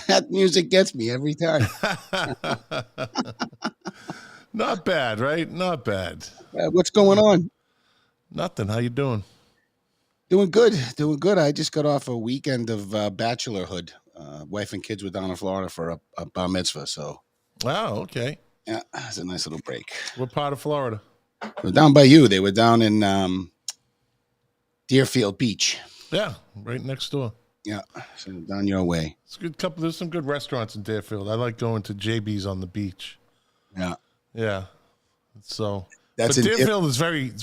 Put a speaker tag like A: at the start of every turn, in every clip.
A: That music gets me every time.
B: Not bad, right? Not bad.
A: What's going on?
B: Nothing. How you doing?
A: Doing good. Doing good. I just got off a weekend of bachelorhood. Wife and kids were down in Florida for a bar mitzvah. So,
B: Oh, okay.
A: yeah, it's a nice little break.
B: What part of Florida?
A: We're down by you. They were down in Deerfield Beach.
B: Yeah, right next door.
A: Yeah, so down your way.
B: It's a good couple. There's some good restaurants in Deerfield. I like going to JB's on the beach.
A: Yeah.
B: Yeah. So,
A: That's
B: but Deerfield is it's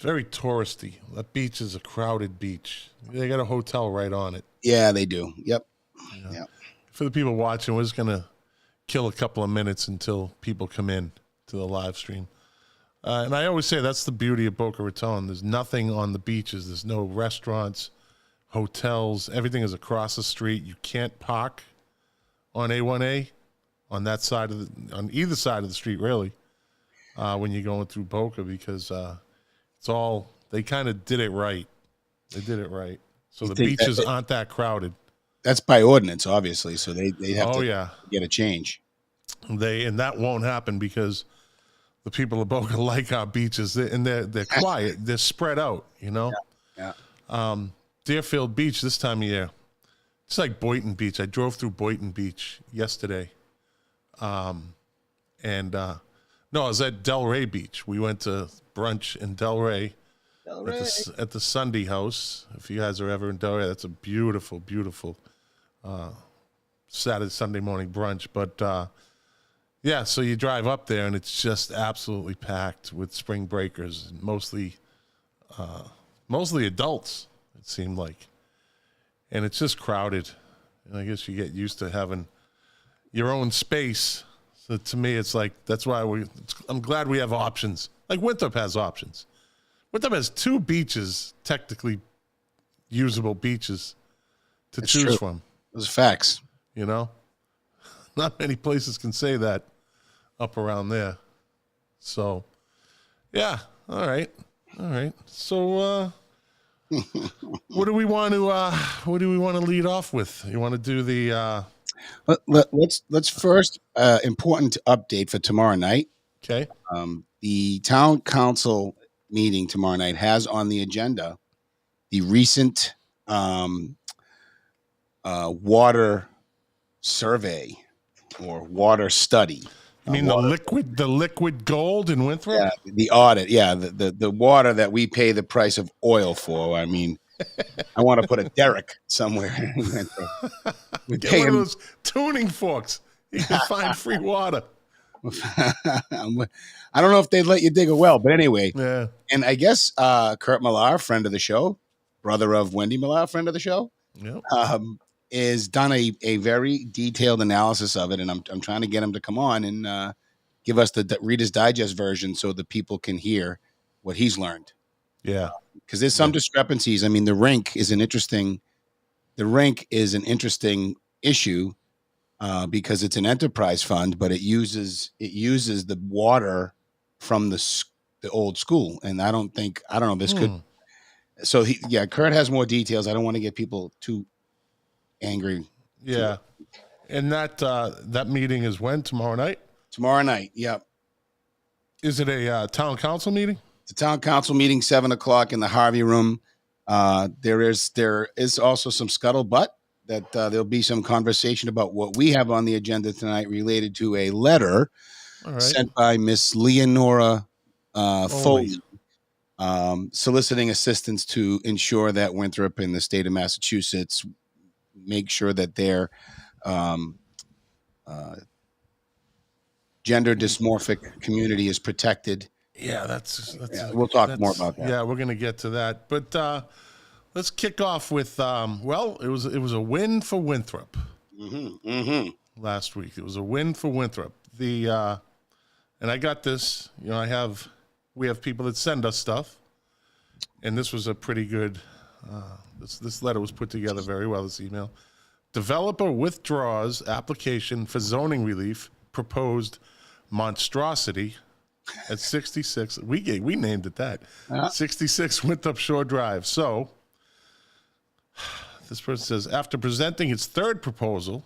B: very touristy. That beach is a crowded beach. They got a hotel right on it.
A: Yeah, they do. Yep.
B: Yeah.
A: Yep.
B: For the people watching, we're just gonna kill a couple of minutes until people come in to the live stream. And I always say that's the beauty of Boca Raton. There's nothing on the beaches. There's no restaurants, hotels. Everything is across the street. You can't park on A1A on that side on either side of the street, really, when you're going through Boca, because it's all, they kind of did it right. They did it right. So the beaches aren't that crowded.
A: That's by ordinance, obviously. So they have to get a change.
B: And that won't happen because the people of Boca like our beaches, they're quiet. They're spread out, you know?
A: Yeah.
B: Deerfield Beach this time of year, it's like Boynton Beach. I drove through Boynton Beach yesterday. No, I was at Delray Beach. We went to brunch in Delray. At the Sunday House. If you guys are ever in Delray, that's a beautiful, beautiful Sunday morning brunch. But yeah, so you drive up there and it's just absolutely packed with spring breakers, mostly adults, it seemed like. And it's just crowded. And I guess you get used to having your own space. So to me, it's like, that's why I'm glad we have options. Like Winthrop has options. Winthrop has 2 beaches, technically usable beaches to choose from.
A: Those are facts.
B: You know? Not many places can say that up around there. So, yeah. All right. So, what do we want to lead off with? You want to do the
A: let's first important update for tomorrow night.
B: Okay.
A: The town council meeting tomorrow night has on the agenda the recent water survey or water study.
B: You mean the liquid gold in Winthrop?
A: Yeah, the audit. Yeah, the water that we pay the price of oil for. I mean, I want to put a derrick somewhere in Winthrop.
B: Get one of those tuning forks. You can find free water.
A: I don't know if they'd let you dig a well, but anyway.
B: Yeah.
A: And I guess Kurt Millar, friend of the show, brother of Wendy Millar, friend of the show,
B: yep.
A: is done a very detailed analysis of it, and I'm trying to get him to come on and give us the Reader's Digest version so the people can hear what he's learned.
B: Yeah,
A: because there's some discrepancies. I mean, the rink is an interesting issue because it's an enterprise fund, but it uses the water from the old school, and I don't know. This could. So Kurt has more details. I don't want to get people too angry.
B: Yeah. And that meeting is when? Tomorrow night?
A: Tomorrow night, yep.
B: Is it a town council meeting?
A: It's a town council meeting, 7:00 in the Harvey Room. There is also some scuttlebutt that there'll be some conversation about what we have on the agenda tonight related to a letter sent by Miss Leonora Foley. Soliciting assistance to ensure that Winthrop and the state of Massachusetts make sure that their gender dysmorphic community is protected.
B: Yeah,
A: we'll talk more about that.
B: Yeah, we're going to get to that. But let's kick off with, it was a win for Winthrop last week. It was a win for Winthrop. And I got this, we have people that send us stuff, and this was a pretty good, this letter was put together very well, this email. Developer withdraws application for zoning relief, proposed monstrosity at 66, we named it that, 66 Winthrop Shore Drive. So, this person says, after presenting its third proposal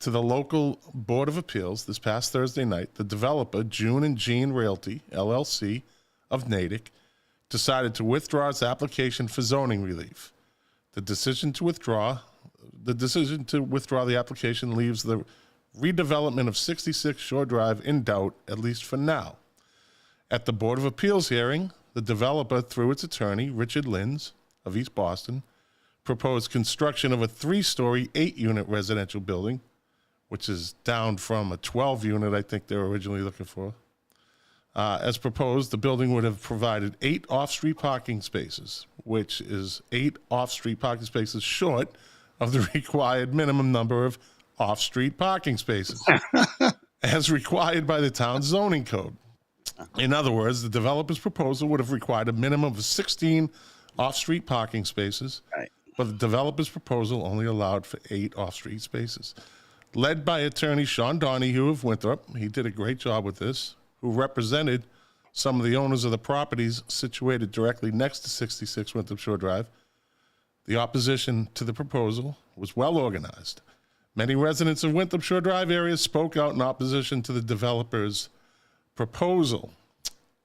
B: to the local Board of Appeals this past Thursday night, the developer, June and Jean Realty, LLC, of Natick, decided to withdraw its application for zoning relief. The decision to withdraw the application leaves the redevelopment of 66 Shore Drive in doubt, at least for now. At the Board of Appeals hearing, the developer, through its attorney, Richard Lins of East Boston, proposed construction of a 3-story, 8-unit residential building, which is down from a 12-unit I think they were originally looking for. As proposed, the building would have provided 8 off-street parking spaces, which is 8 off-street parking spaces short of the required minimum number of off-street parking spaces, as required by the town's zoning code. In other words, the developer's proposal would have required a minimum of 16 off-street parking spaces,
A: Right.
B: but the developer's proposal only allowed for 8 off-street spaces. Led by attorney Sean Donahue of Winthrop, he did a great job with this, who represented some of the owners of the properties situated directly next to 66 Winthrop Shore Drive. The opposition to the proposal was well organized. Many residents of Winthrop Shore Drive area spoke out in opposition to the developer's proposal.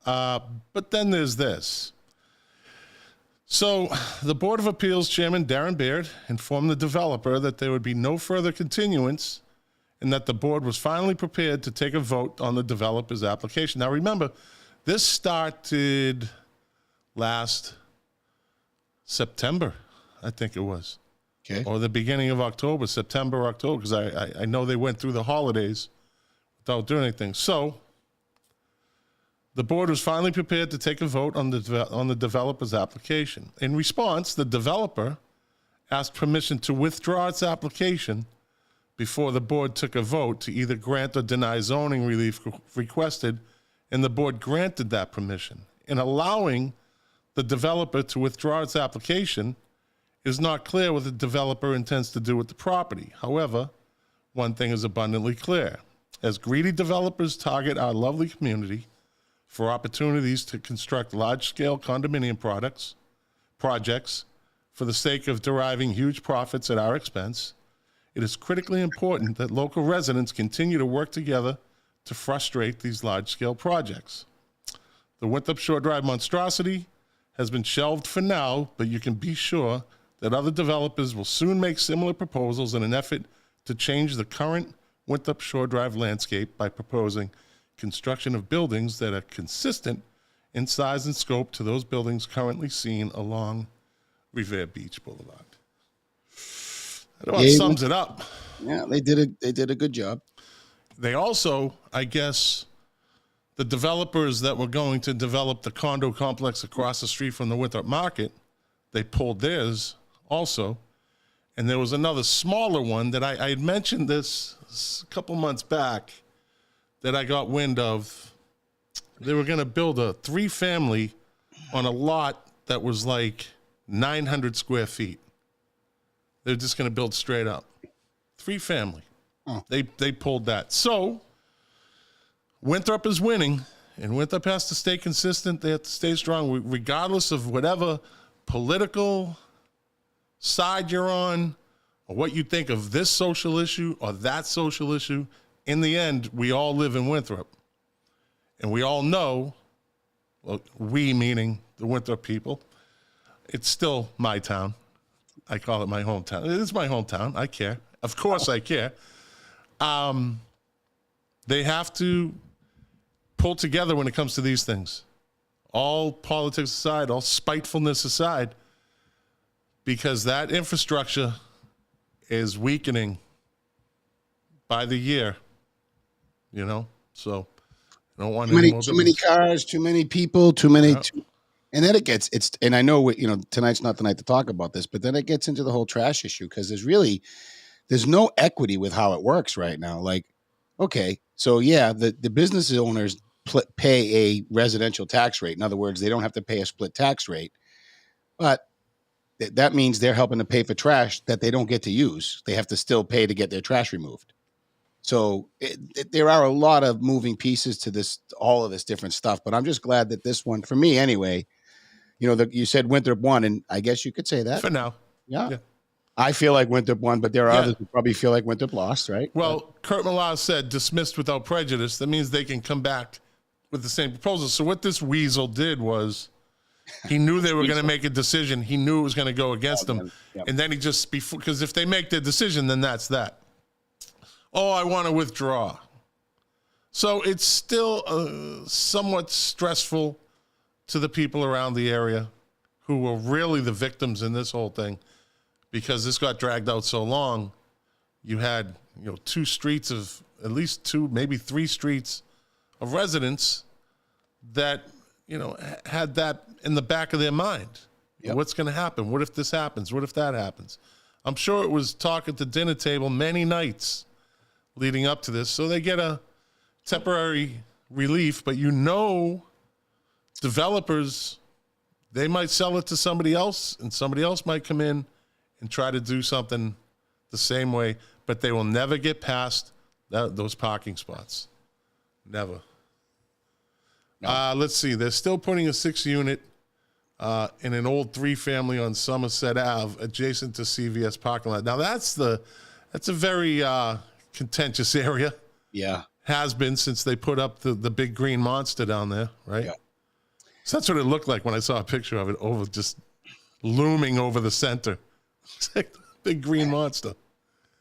B: But then there's this. So the Board of Appeals Chairman Darren Baird informed the developer that there would be no further continuance and that the board was finally prepared to take a vote on the developer's application. Now remember, this started last September, I think it was.
A: Okay.
B: Or the beginning of October, September, October, because I know they went through the holidays without doing anything. So the board was finally prepared to take a vote on the developer's application. In response, the developer asked permission to withdraw its application before the board took a vote to either grant or deny zoning relief requested, and the board granted that permission. In allowing the developer to withdraw its application, it is not clear what the developer intends to do with the property. However, one thing is abundantly clear. As greedy developers target our lovely community for opportunities to construct large-scale condominium projects for the sake of deriving huge profits at our expense, it is critically important that local residents continue to work together to frustrate these large-scale projects. The Winthrop Shore Drive monstrosity has been shelved for now, but you can be sure that other developers will soon make similar proposals in an effort to change the current Winthrop Shore Drive landscape by proposing construction of buildings that are consistent in size and scope to those buildings currently seen along Revere Beach Boulevard. That about sums it up.
A: Yeah, they did a good job.
B: They also, I guess, the developers that were going to develop the condo complex across the street from the Winthrop Market, they pulled theirs also. And there was another smaller one that I had mentioned this a couple months back that I got wind of. They were going to build a 3-family on a lot that was like 900 square feet. They're just going to build straight up. 3-family.
A: Oh.
B: They pulled that. So Winthrop is winning, and Winthrop has to stay consistent. They have to stay strong, regardless of whatever political side you're on or what you think of this social issue or that social issue. In the end, we all live in Winthrop. And we all know, well, we meaning the Winthrop people, it's still my town. I call it my hometown. It is my hometown. I care. Of course I care. They have to pull together when it comes to these things. All politics aside, all spitefulness aside, because that infrastructure is weakening by the year, you know? So I don't want
A: too many cars, too many people, too many.
B: Yeah.
A: And then and I know, tonight's not the night to talk about this, but then it gets into the whole trash issue because there's no equity with how it works right now. Like, okay, so yeah, the business owners pay a residential tax rate. In other words, they don't have to pay a split tax rate, but that means they're helping to pay for trash that they don't get to use. They have to still pay to get their trash removed. So there are a lot of moving pieces to this, all of this different stuff. But I'm just glad that this one, for me anyway, you said Winthrop won, and I guess you could say that
B: for now.
A: Yeah. I feel like Winthrop won, but there are
B: Yeah.
A: others who probably feel like Winthrop lost, right?
B: Well, Kurt Millar said dismissed without prejudice. That means they can come back with the same proposal. So what this weasel did was he knew they were going to make a decision. He knew it was going to go against them.
A: Yep.
B: And then he just, because if they make their decision, then that's that. Oh, I want to withdraw. So it's still somewhat stressful to the people around the area who were really the victims in this whole thing, because this got dragged out so long. You had, 2 streets of, at least 2, maybe 3 streets of residents that, had that in the back of their mind.
A: Yep.
B: What's going to happen? What if this happens? What if that happens? I'm sure it was talk at the dinner table many nights leading up to this. So they get a temporary relief, but developers, they might sell it to somebody else, and somebody else might come in and try to do something the same way, but they will never get past those parking spots. Never. No. Let's see. They're still putting a 6-unit in an old 3-family on Somerset Ave adjacent to CVS parking lot. Now, that's a very contentious area.
A: Yeah.
B: Has been since they put up the big green monster down there, right?
A: Yeah.
B: So that's what it looked like when I saw a picture of it just looming over the center. It's like the big green monster.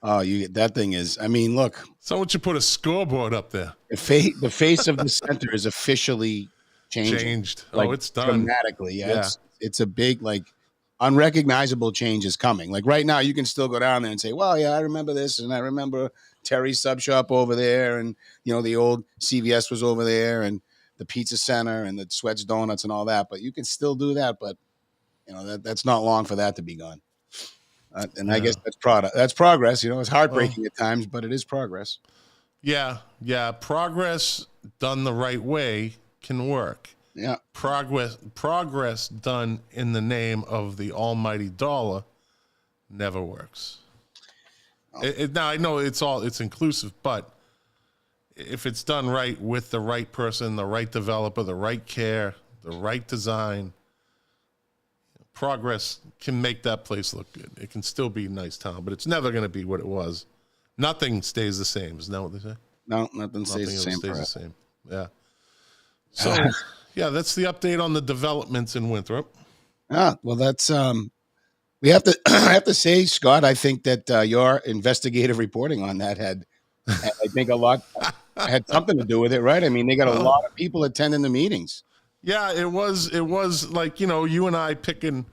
A: Oh, that thing is, look.
B: Someone should put a scoreboard up there.
A: The face of the center is officially changed.
B: Like, it's done.
A: Dramatically. Yeah. It's a big, unrecognizable change is coming. Like right now, you can still go down there and say, well, yeah, I remember this. And I remember Terry's Sub Shop over there. And, the old CVS was over there. And the Pizza Center and the Sweats Donuts and all that. But you can still do that. But, that's not long for that to be gone. I guess that's progress. It's heartbreaking at times, but it is progress.
B: Yeah. Progress done the right way can work.
A: Yeah.
B: Progress done in the name of the almighty dollar never works. Oh. Now I know it's inclusive, but if it's done right with the right person, the right developer, the right care, the right design, progress can make that place look good. It can still be a nice town, but it's never going to be what it was. Nothing stays the same. Isn't that what they say?
A: No, nothing stays the
B: same. Yeah. So, yeah, that's the update on the developments in Winthrop.
A: Well, that's we have to I have to say, Scott, I think that your investigative reporting on that had I think a lot had something to do with it, right? They got a lot of people attending the meetings.
B: Yeah, it was like, you and I picking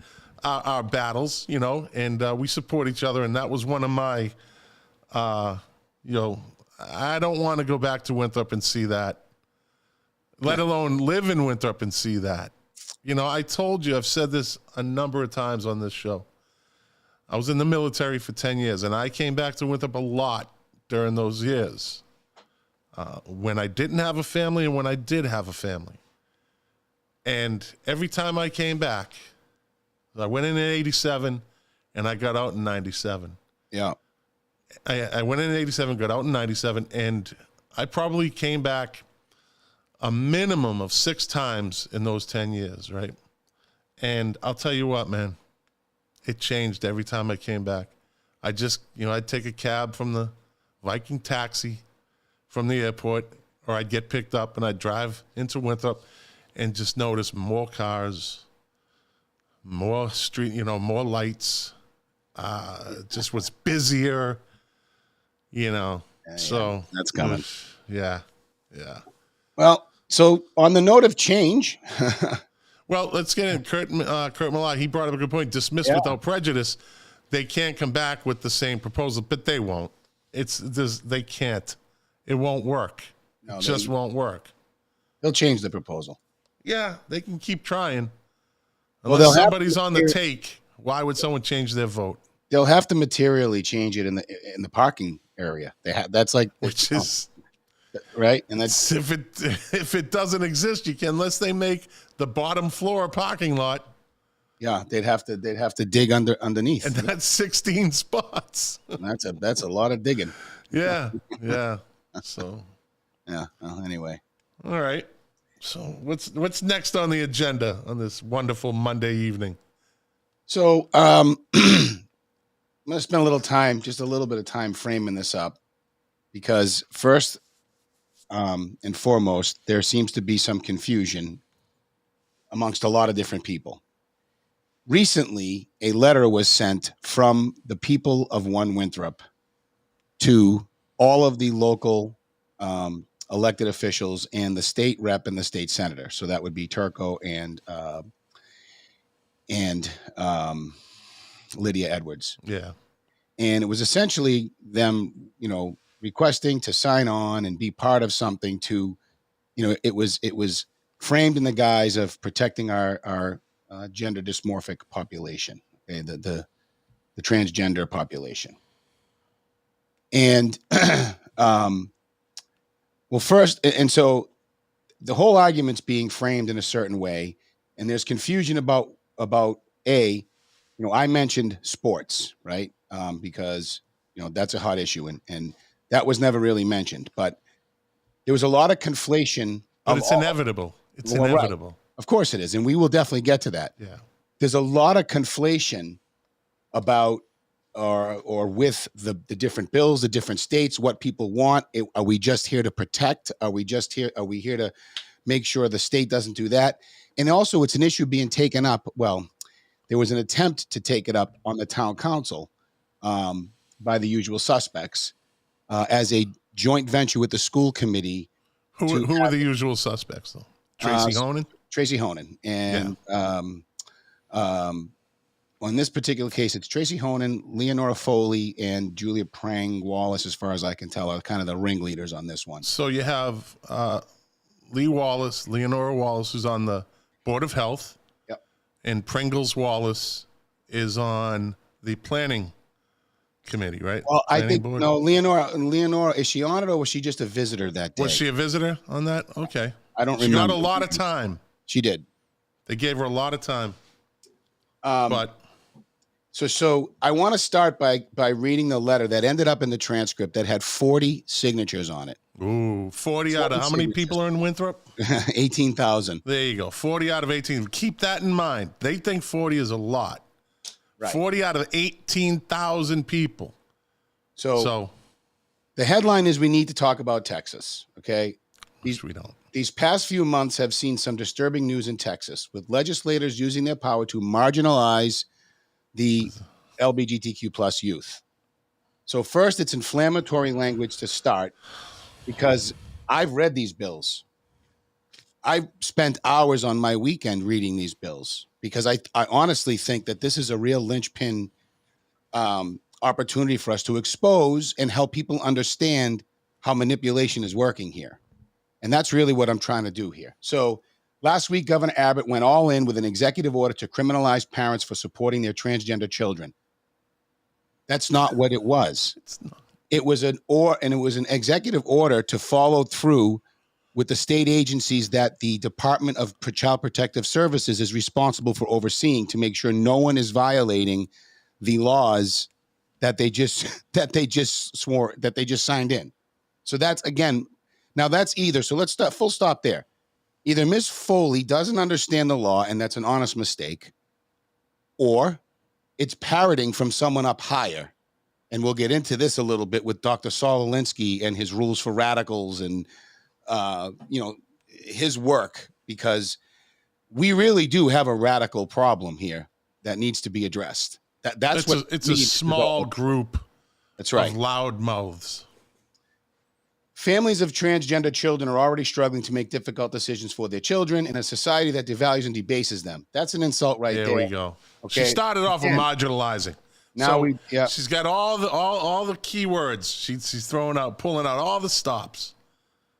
B: our battles, and we support each other. And that was one of my, I don't want to go back to Winthrop and see that, let alone live in Winthrop and see that. I told you, I've said this a number of times on this show. I was in the military for 10 years, and I came back to Winthrop a lot during those years when I didn't have a family and when I did have a family. And every time I came back, I went in 87 and I got out in 97.
A: Yeah.
B: I went in 87, got out in 97, and I probably came back a minimum of 6 times in those 10 years, right? And I'll tell you what, man, it changed every time I came back. I just, I'd take a cab from the Viking taxi from the airport, or I'd get picked up and I'd drive into Winthrop and just notice more cars, more street, more lights. Just was busier, so
A: that's coming.
B: Yeah.
A: Well, so on the note of change,
B: well, let's get in. Kurt Millar, he brought up a good point. Dismissed without prejudice. They can't come back with the same proposal, but they won't. They can't. It won't work. No, it just won't work.
A: They'll change the proposal.
B: Yeah, they can keep trying. Unless somebody's on the take, why would someone change their vote?
A: They'll have to materially change it in the parking area. That's like,
B: which is
A: right, and that's
B: if it doesn't exist, you can, unless they make the bottom floor a parking lot.
A: Yeah, they'd have to dig underneath,
B: and that's 16 spots.
A: That's a lot of digging.
B: Yeah. So,
A: yeah. Well, anyway,
B: all right. So what's next on the agenda on this wonderful Monday evening?
A: So going to spend a little time, just a little bit of time framing this up because first and foremost, there seems to be some confusion amongst a lot of different people. Recently, a letter was sent from the people of One Winthrop to all of the local elected officials and the state rep and the state senator. So that would be Turco and Lydia Edwards.
B: Yeah.
A: And it was essentially them, requesting to sign on and be part of something to, it was framed in the guise of protecting our gender dysmorphic population, okay, the transgender population. And well, first, and so the whole argument's being framed in a certain way, and there's confusion about I mentioned sports, right? Because that's a hot issue, and that was never really mentioned, but there was a lot of conflation.
B: But it's inevitable. It's inevitable. Right.
A: Of course it is, and we will definitely get to that.
B: Yeah.
A: There's a lot of conflation about or with the different bills, the different states, what people want. Are we just here to protect? Are we here to make sure the state doesn't do that? And also it's an issue being taken up. Well, there was an attempt to take it up on the town council by the usual suspects as a joint venture with the school committee.
B: Who are the usual suspects, though? Tracy Honan?
A: Tracy Honan. And in this particular case, it's Tracy Honan, Leonora Foley, and Julia Prang Wallace, as far as I can tell, are kind of the ringleaders on this one.
B: So you have Leonora Wallace, who's on the Board of Health.
A: Yep.
B: And Pringles Wallace is on the planning committee, right?
A: Well, I think board? No. Leonora, is she on it, or was she just a visitor that day?
B: Was she a visitor on that? Okay,
A: I don't remember.
B: She got a lot of time.
A: She did.
B: They gave her a lot of time. But
A: so I want to start by reading the letter that ended up in the transcript that had 40 signatures on it.
B: Ooh, 40 out of how many people are in Winthrop?
A: 18,000.
B: There you go. 40 out of 18. Keep that in mind. They think 40 is a lot.
A: Right.
B: 40 out of 18,000 people.
A: So the headline is we need to talk about Texas, okay?
B: Which we don't.
A: These past few months have seen some disturbing news in Texas, with legislators using their power to marginalize the LGBTQ plus youth. So first, it's inflammatory language to start, because I've read these bills. I spent hours on my weekend reading these bills because I honestly think that this is a real linchpin opportunity for us to expose and help people understand how manipulation is working here. And that's really what I'm trying to do here. So last week, Governor Abbott went all in with an executive order to criminalize parents for supporting their transgender children. That's not what it was.
B: It's not.
A: It was an executive order to follow through with the state agencies that the Department of Child Protective Services is responsible for overseeing, to make sure no one is violating the laws that they just signed in. So that's, again, now that's either, so let's start full stop there. Either Ms. Foley doesn't understand the law, and that's an honest mistake, or it's parroting from someone up higher. And we'll get into this a little bit with Dr. Saul Alinsky and his rules for radicals and, his work, because we really do have a radical problem here that needs to be addressed. It's
B: a small group.
A: That's right.
B: Of loud mouths.
A: Families of transgender children are already struggling to make difficult decisions for their children in a society that devalues and debases them. That's an insult right there.
B: There we go.
A: Okay.
B: She started off with marginalizing.
A: Now
B: she's got all the keywords. She's pulling out all the stops.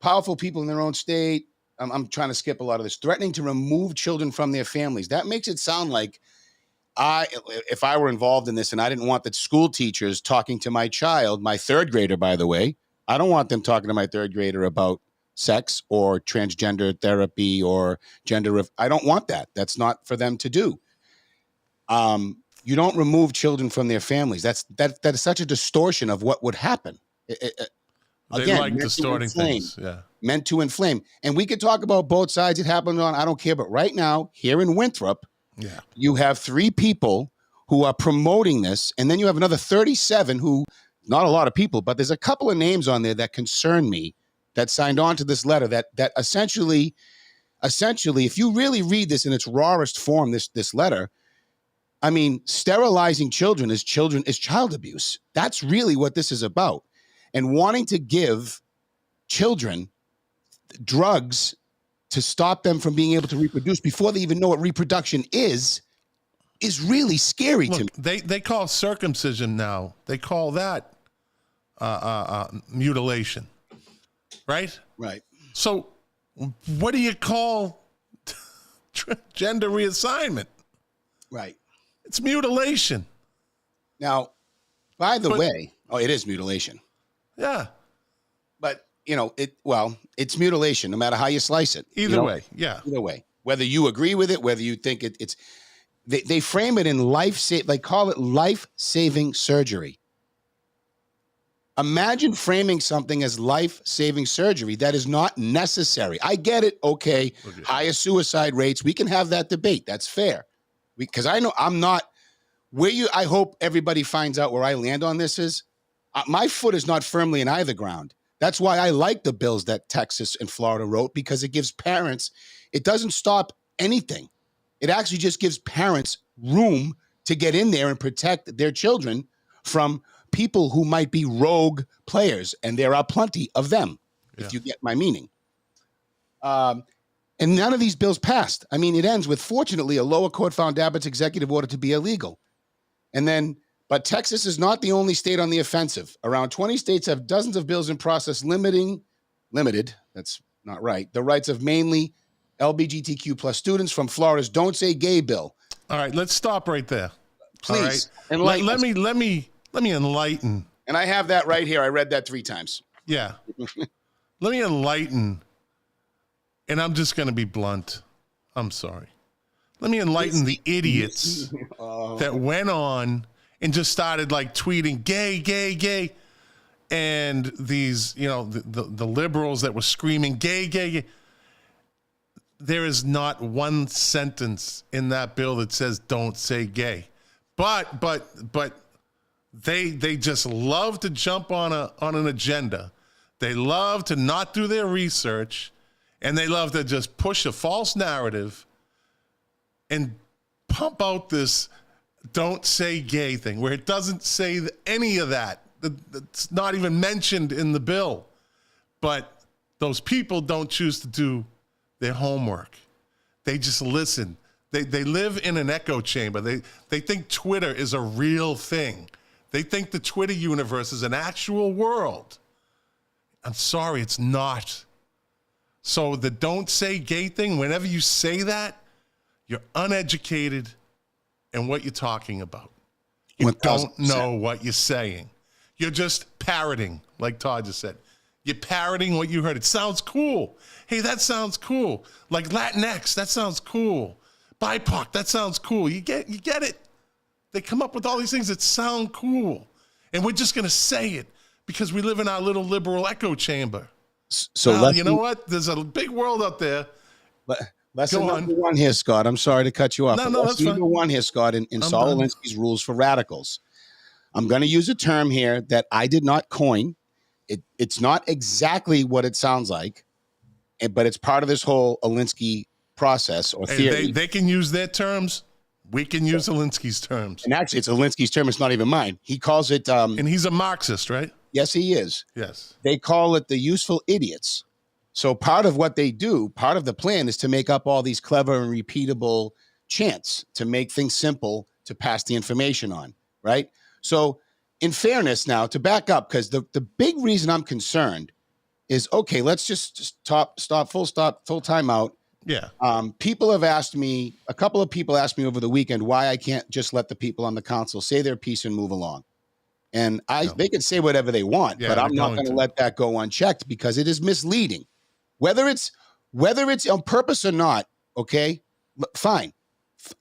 A: Powerful people in their own state. I'm trying to skip a lot of this. Threatening to remove children from their families. That makes it sound like if I were involved in this and I didn't want the school teachers talking to my child, my third grader, by the way, I don't want them talking to my third grader about sex or transgender therapy or gender. I don't want that. That's not for them to do. You don't remove children from their families. That is such a distortion of what would happen.
B: They like distorting things. Yeah.
A: Meant to inflame. And we could talk about both sides it happened on. I don't care. But right now, here in Winthrop, you have three people who are promoting this. And then you have another 37 who, not a lot of people, but there's a couple of names on there that concern me that signed on to this letter that essentially, if you really read this in its rawest form, this letter, I mean, sterilizing children is child abuse. That's really what this is about. And wanting to give children drugs to stop them from being able to reproduce before they even know what reproduction is really scary to me.
B: They call circumcision now. They call that mutilation, right?
A: Right.
B: So what do you call gender reassignment?
A: Right.
B: It's mutilation.
A: Now, by the way, it is mutilation.
B: Yeah.
A: But, it's mutilation, no matter how you slice it.
B: Either way, yeah.
A: Either way. Whether you agree with it, whether you think it's... They frame it in they call it life-saving surgery. Imagine framing something as life-saving surgery that is not necessary. I get it, okay, higher suicide rates. We can have that debate. That's fair. Because I know I'm not... I hope everybody finds out where I land on this is, my foot is not firmly in either ground. That's why I like the bills that Texas and Florida wrote, because it gives parents, it doesn't stop anything. It actually just gives parents room to get in there and protect their children from people who might be rogue players. And there are plenty of them, if you get my meaning. And none of these bills passed. I mean, it ends with, fortunately, a lower court found Abbott's executive order to be illegal. But Texas is not the only state on the offensive. Around 20 states have dozens of bills in process limited, that's not right, the rights of mainly LGBTQ plus students, from Florida's Don't Say Gay bill.
B: All right, let's stop right there.
A: Please.
B: All right? Let me enlighten.
A: And I have that right here. I read that 3 times.
B: Yeah. Let me enlighten. And I'm just going to be blunt. I'm sorry. Let me enlighten the idiots that went on and just started like tweeting gay, gay, gay. And these, the liberals that were screaming gay, gay, gay. There is not one sentence in that bill that says don't say gay. But they just love to jump on an agenda. They love to not do their research, and they love to just push a false narrative and pump out this don't say gay thing where it doesn't say any of that. It's not even mentioned in the bill. But those people don't choose to do their homework. They just listen. They live in an echo chamber. They think Twitter is a real thing. They think the Twitter universe is an actual world. I'm sorry, it's not. So the don't say gay thing, whenever you say that, you're uneducated in what you're talking about. You don't know what you're saying. You're just parroting, like Todd just said. You're parroting what you heard. It sounds cool. Hey, that sounds cool. Like Latinx, that sounds cool. BIPOC, that sounds cool. You get it? They come up with all these things that sound cool. And we're just going to say it because we live in our little liberal echo chamber. So you know what? There's a big world out there.
A: Lesson number 1 here, Scott. I'm sorry to cut you off.
B: No, that's
A: lesson number 1 here, Scott, in Saul Alinsky's rules for radicals. I'm going to use a term here that I did not coin. It's not exactly what it sounds like, but it's part of this whole Alinsky process or theory.
B: They can use their terms. We can use Alinsky's terms.
A: And actually, it's Alinsky's term. It's not even mine. He calls it...
B: and he's a Marxist, right?
A: Yes, he is.
B: Yes.
A: They call it the useful idiots. So part of what they do, part of the plan is to make up all these clever and repeatable chants to make things simple to pass the information on, right? So in fairness now, to back up, because the big reason I'm concerned is, okay, let's just stop, full time out.
B: Yeah.
A: People have asked me, a couple of people asked me over the weekend why I can't just let the people on the council say their piece and move along. And they can say whatever they want, but I'm not going to let that go unchecked because it is misleading. Whether it's on purpose or not, okay, fine.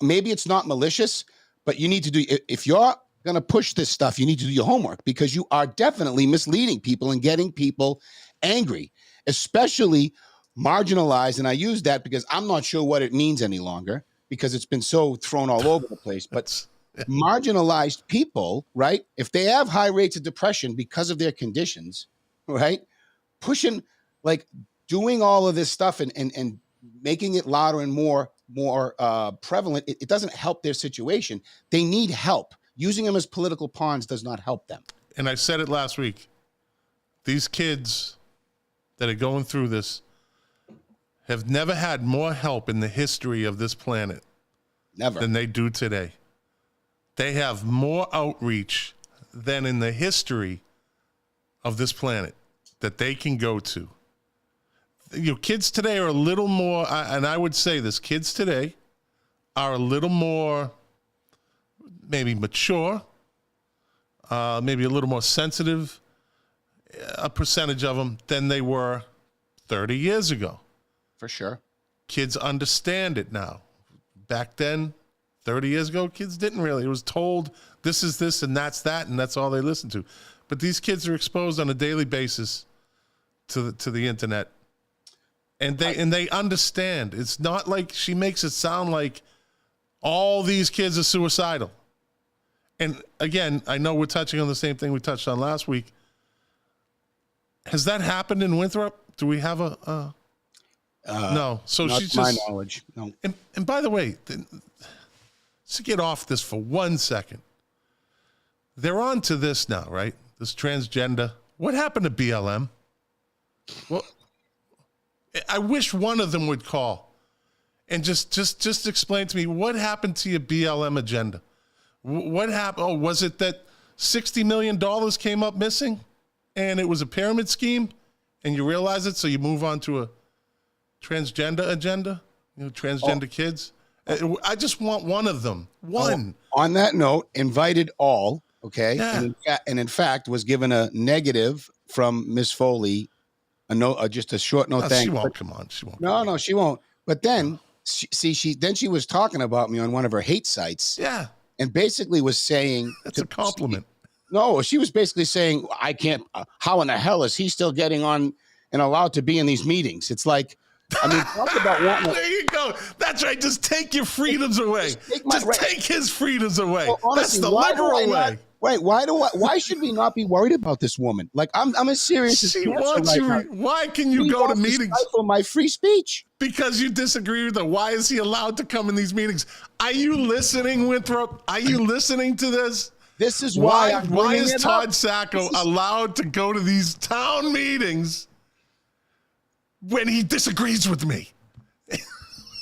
A: Maybe it's not malicious, but you need to do, if you're going to push this stuff, you need to do your homework because you are definitely misleading people and getting people angry, especially marginalized. And I use that because I'm not sure what it means any longer because it's been so thrown all over the place. But marginalized people, right? If they have high rates of depression because of their conditions, right? Pushing, like, doing all of this stuff and making it louder and more prevalent, it doesn't help their situation. They need help. Using them as political pawns does not help them.
B: And I said it last week. These kids that are going through this have never had more help in the history of this planet than they do today. They have more outreach than in the history of this planet that they can go to. You know, kids today are a little more, and I would say this, kids today are a little more maybe mature, maybe a little more sensitive, a percentage of them, than they were 30 years ago.
A: For sure.
B: Kids understand it now. Back then, 30 years ago, kids didn't really. It was told, this is this and that's all they listened to. But these kids are exposed on a daily basis to the internet. And they understand. It's not like she makes it sound like all these kids are suicidal. And again, I know we're touching on the same thing we touched on last week. Has that happened in Winthrop? Do we have a no. So
A: not
B: she's
A: to my
B: just
A: knowledge. No.
B: And by the way, to get off this for 1 second, they're on to this now, right? This transgender. What happened to BLM? Well, I wish one of them would call and just explain to me what happened to your BLM agenda. What happened? Oh, was it that $60 million came up missing and it was a pyramid scheme and you realize it, so you move on to a transgender agenda, transgender kids? I just want one of them. One.
A: On that note, invited all, okay?
B: Yeah.
A: And in fact, was given a negative from Miss Foley, just a short note.
B: She won't come on. She won't.
A: No, she won't. But then, she was talking about me on one of her hate sites.
B: Yeah.
A: And basically was saying...
B: That's a compliment.
A: No, she was basically saying, I can't... how in the hell is he still getting on and allowed to be in these meetings? It's like... I mean, talk about wanting
B: there you go. That's right. Just take your freedoms away. Take his freedoms away.
A: Well, honestly,
B: that's the liberal way.
A: Wait, why should we not be worried about this woman? Like, I'm as serious as
B: she wants you. Why can you go to meetings?
A: For my free speech.
B: Because you disagree with her. Why is he allowed to come in these meetings? Are you listening, Winthrop? Are you listening to this?
A: This is why.
B: Why is Todd Sacco allowed to go to these town meetings when he disagrees with me?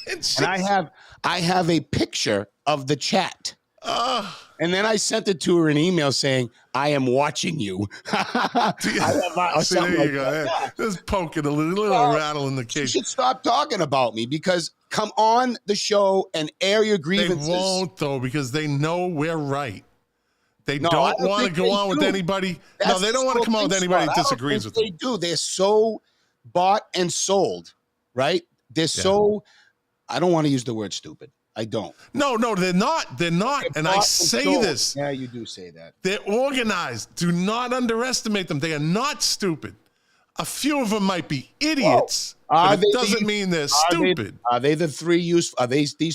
A: And I have a picture of the chat. And then I sent it to her an email saying, I am watching you.
B: There you go. Yeah. Just poking a little rattle in the cage.
A: You should stop talking about me, because come on the show and air your grievances.
B: They won't, though, because they know we're right. They don't want to go on with anybody. No, they don't want to come on with anybody that disagrees with them.
A: They do. They're so bought and sold, right? They're so, I don't want to use the word stupid. I don't.
B: No, they're not. They're not. And I say this.
A: Yeah, you do say that.
B: They're organized. Do not underestimate them. They are not stupid. A few of them might be idiots, but it doesn't mean they're stupid.
A: Are they these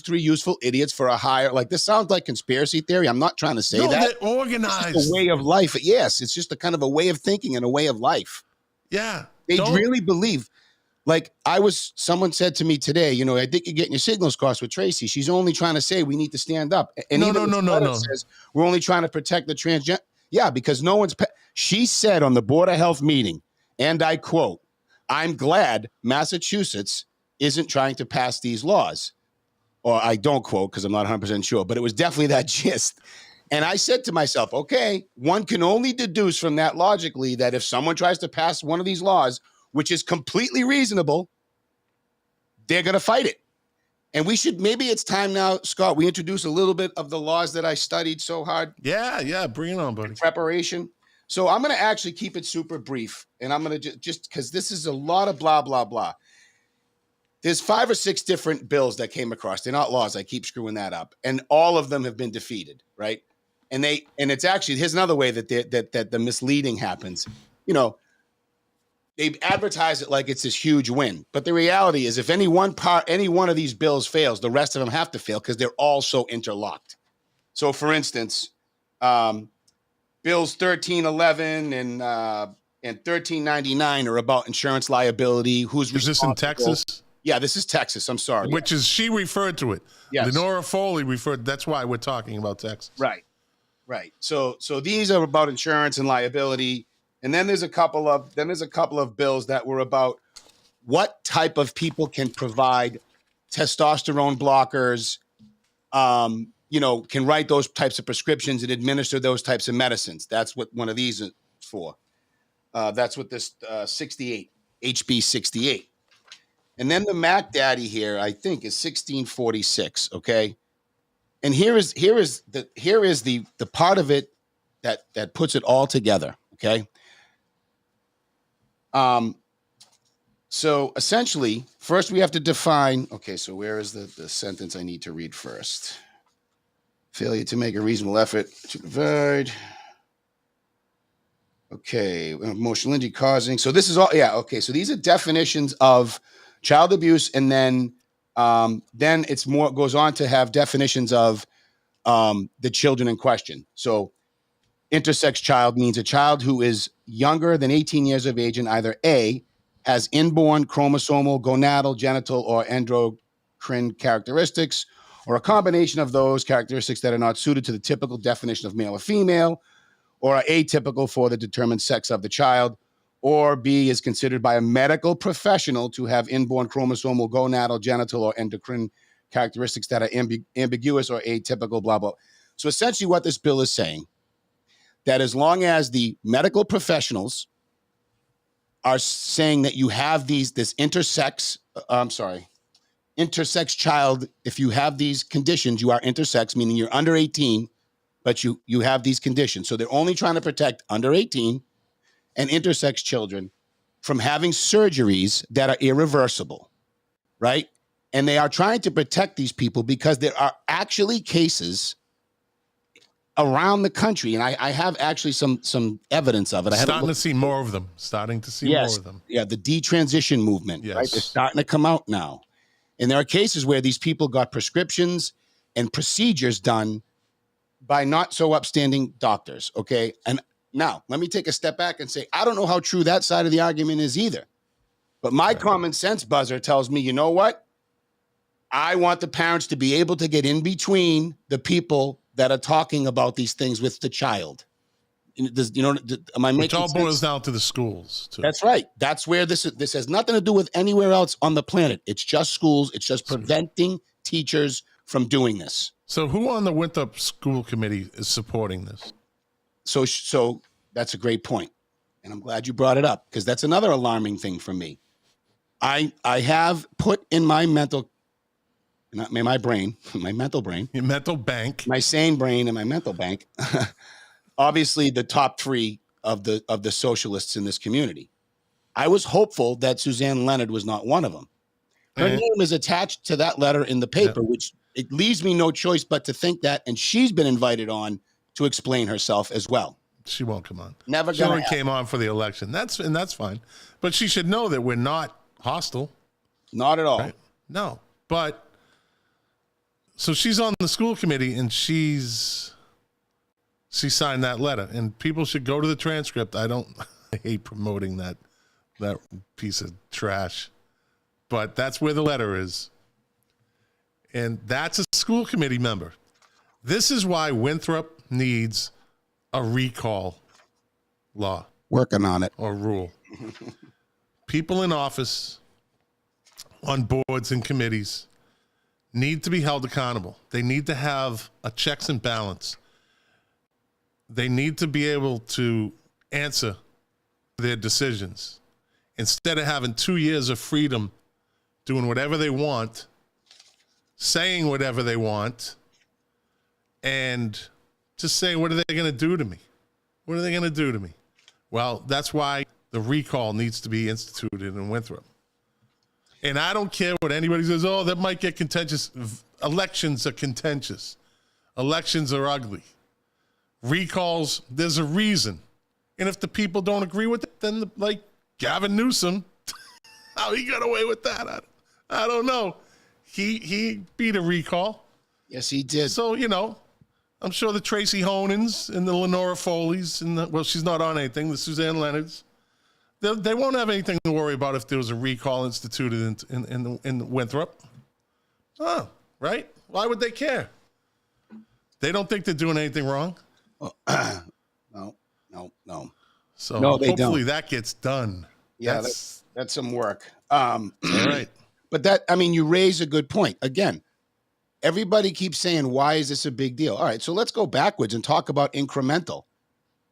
A: three useful idiots for a higher? Like, this sounds like conspiracy theory. I'm not trying to say that.
B: They're organized.
A: It's a way of life. Yes, it's just a kind of a way of thinking and a way of life.
B: Yeah.
A: They really believe. Like, someone said to me today, I think you're getting your signals crossed with Tracy. She's only trying to say we need to stand up. And
B: no.
A: Says we're only trying to protect the transgender. Yeah, because she said on the Board of Health meeting, and I quote, I'm glad Massachusetts isn't trying to pass these laws. Or I don't quote because I'm not 100% sure, but it was definitely that gist. And I said to myself, okay, one can only deduce from that logically that if someone tries to pass one of these laws, which is completely reasonable, they're going to fight it. And maybe it's time now, Scott, we introduce a little bit of the laws that I studied so hard.
B: Yeah, bring it on, buddy.
A: Preparation. So I'm going to actually keep it super brief, and I'm going to just because this is a lot of blah, blah, blah. There's 5 or 6 different bills that came across. They're not laws. I keep screwing that up. And all of them have been defeated, right? And it's actually, here's another way that the misleading happens. They advertise it like it's this huge win. But the reality is, if any one of these bills fails, the rest of them have to fail because they're all so interlocked. So, for instance, bills 1311 and 1399 are about insurance liability. Who's
B: Is this in
A: responsible.
B: Texas?
A: Yeah, this is Texas. I'm sorry.
B: Which is, she referred to it.
A: Yes.
B: Lenora Foley referred. That's why we're talking about Texas.
A: Right. So these are about insurance and liability. And then there's a couple of bills that were about what type of people can provide testosterone blockers, can write those types of prescriptions and administer those types of medicines. That's what one of these is for. That's what this 68, HB 68. And then the Mac Daddy here, I think, is 1646. Okay. And here is the part of it that puts it all together. Okay. So essentially, first we have to define. Okay, so where is the sentence I need to read first? Failure to make a reasonable effort to provide. Okay, emotional injury causing. So this is all. Yeah. Okay. So these are definitions of child abuse, and then it's more goes on to have definitions of the children in question. So intersex child means a child who is younger than 18 years of age and either A, has inborn chromosomal, gonadal, genital, or endocrine characteristics, or a combination of those characteristics that are not suited to the typical definition of male or female, or are atypical for the determined sex of the child, or B, is considered by a medical professional to have inborn chromosomal, gonadal, genital, or endocrine characteristics that are ambiguous or atypical, blah, blah. So essentially what this bill is saying, that as long as the medical professionals are saying that you have this intersex child, if you have these conditions, you are intersex, meaning you're under 18, but you have these conditions. So they're only trying to protect under 18 and intersex children from having surgeries that are irreversible, right? And they are trying to protect these people because there are actually cases around the country, and I have actually some evidence of it.
B: Starting to see more of them. More of them.
A: Yeah, the detransition movement,
B: yes.
A: Right? They're starting to come out now. And there are cases where these people got prescriptions and procedures done by not so upstanding doctors, okay? And now, let me take a step back and say, I don't know how true that side of the argument is either. But my common sense buzzer tells me, you know what? I want the parents to be able to get in between the people that are talking about these things with the child. Am I making
B: Which all
A: sense?
B: boils down to the schools, too.
A: That's right. That's where this has nothing to do with anywhere else on the planet. It's just schools. It's just preventing teachers from doing this.
B: So who on the Winthrop School Committee is supporting this?
A: So that's a great point. And I'm glad you brought it up, because that's another alarming thing for me. I have put in my mental brain,
B: Your mental bank.
A: my sane brain and my mental bank, obviously the top three of the socialists in this community. I was hopeful that Suzanne Leonard was not one of them. Her name is attached to that letter in the paper, which it leaves me no choice but to think that, and she's been invited on to explain herself as well.
B: She won't come on.
A: Never
B: She only
A: gonna
B: came on for the election. That's fine. But she should know that we're not hostile.
A: Not at all.
B: Right? No. But so she's on the school committee, and she signed that letter, and people should go to the transcript. I hate promoting that piece of trash, but that's where the letter is. And that's a school committee member. This is why Winthrop needs a recall law.
A: Working on it.
B: Or rule. People in office, on boards and committees, need to be held accountable. They need to have a checks and balance. They need to be able to answer their decisions. Instead of having 2 years of freedom, doing whatever they want, saying whatever they want, and just saying, what are they going to do to me? What are they going to do to me? Well, that's why the recall needs to be instituted in Winthrop. And I don't care what anybody says, oh, that might get contentious. Elections are contentious. Elections are ugly. Recalls, there's a reason. And if the people don't agree with it, then like Gavin Newsom, how he got away with that? I don't know. He beat a recall.
A: Yes, he did.
B: So, I'm sure the Tracy Honens and the Lenora Foleys and well, she's not on anything. The Suzanne Leonards, they won't have anything to worry about if there was a recall instituted in Winthrop. Oh, right? Why would they care? They don't think they're doing anything wrong.
A: No.
B: So
A: no, they
B: hopefully
A: don't.
B: That gets done.
A: Yeah, that's some work.
B: All right.
A: But you raise a good point. Again, everybody keeps saying, why is this a big deal? All right, so let's go backwards and talk about incremental.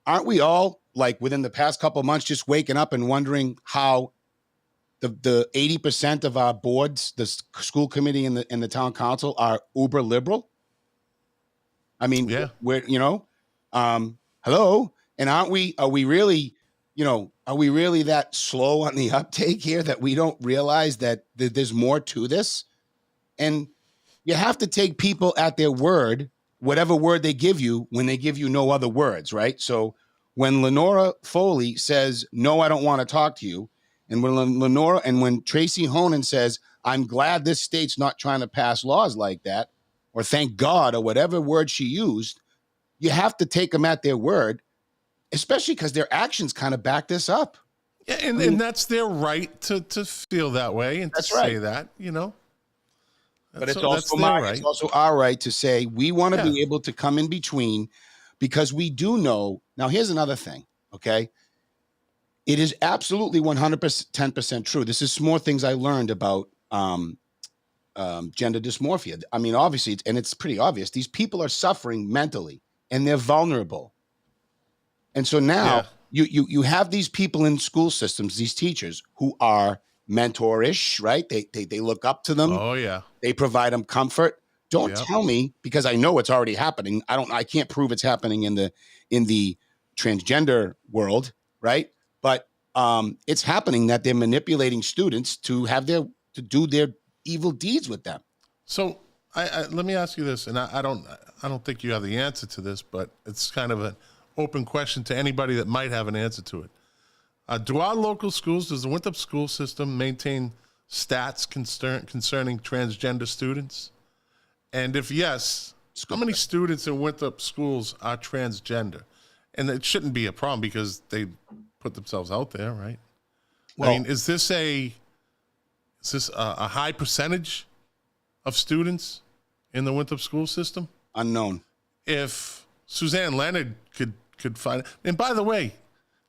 A: Aren't we all, like, within the past couple of months, just waking up and wondering how the 80% of our boards, the school committee and the town council, are uber liberal? I mean,
B: yeah.
A: We're, hello? And are we really that slow on the uptake here that we don't realize that there's more to this? And you have to take people at their word, whatever word they give you, when they give you no other words, right? So when Lenora Foley says, no, I don't want to talk to you, and when Tracy Honan says, I'm glad this state's not trying to pass laws like that, or thank God, or whatever word she used, you have to take them at their word, especially because their actions kind of back this up.
B: Yeah, and that's their right to feel that way and to say that,
A: But it's also it's also our right to say we want to be able to come in between, because we do know. Now, here's another thing, okay? It is absolutely 110% true. This is some more things I learned about gender dysmorphia. I mean, obviously, it's pretty obvious. These people are suffering mentally, and they're vulnerable. And so now you have these people in school systems, these teachers who are mentor-ish, right? They look up to them.
B: Oh, yeah.
A: They provide them comfort. Don't tell me, because I know it's already happening. I can't prove it's happening in the transgender world, right? But it's happening that they're manipulating students to do their evil deeds with them. So
B: let me ask you this, and I don't think you have the answer to this, but it's kind of an open question to anybody that might have an answer to it. Do our local schools, does the Winthrop school system maintain stats concerning transgender students? And if yes, how many students in Winthrop schools are transgender? And it shouldn't be a problem because they put themselves out there, right? Well, I mean, is this a high percentage of students in the Winthrop school system?
A: Unknown.
B: If Suzanne Leonard could find it. And by the way,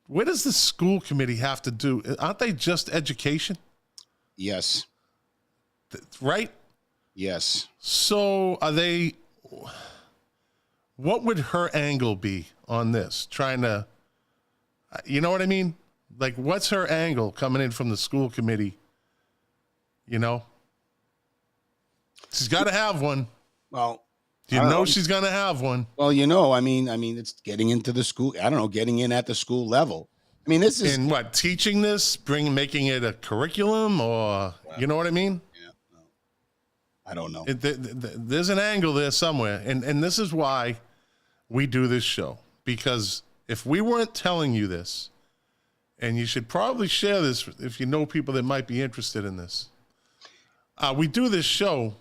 B: what does the school committee have to do? Aren't they just education?
A: Yes.
B: Right?
A: Yes.
B: So what would her angle be on this? Trying to, you know what I mean? Like, what's her angle coming in from the school committee? She's got to have one.
A: Well,
B: she's going to have one.
A: Well, I mean, it's getting into the school. I don't know, getting in at the school level. I mean, this is...
B: And what, teaching this, making it a curriculum, or, you know what I mean?
A: Yeah, no. I don't know.
B: There's an angle there somewhere. And this is why we do this show. Because if we weren't telling you this, and you should probably share this if you know people that might be interested in this. We do this show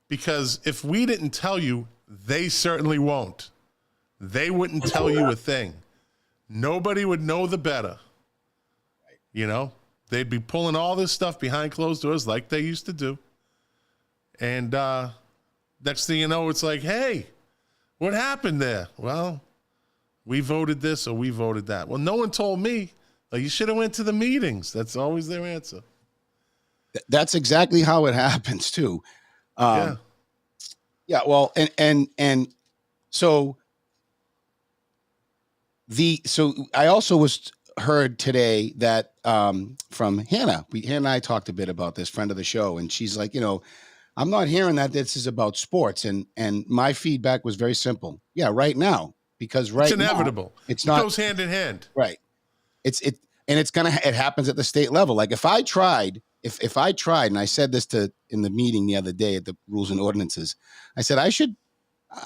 B: because if we didn't tell you, they certainly won't. They wouldn't tell you a thing. Nobody would know the better. They'd be pulling all this stuff behind closed doors like they used to do. And next thing you know, it's like, hey, what happened there? Well, we voted this or we voted that. Well, no one told me. You should have went to the meetings. That's always their answer.
A: That's exactly how it happens too. Yeah. Well, and so I also heard today that from Hannah. Hannah and I talked a bit about this, friend of the show, and she's like, I'm not hearing that this is about sports, and my feedback was very simple. Yeah, right now, because it's
B: inevitable.
A: Now, it
B: goes hand in hand.
A: Right. It happens at the state level. Like if I tried, and I said this in the meeting the other day at the Rules and Ordinances, I said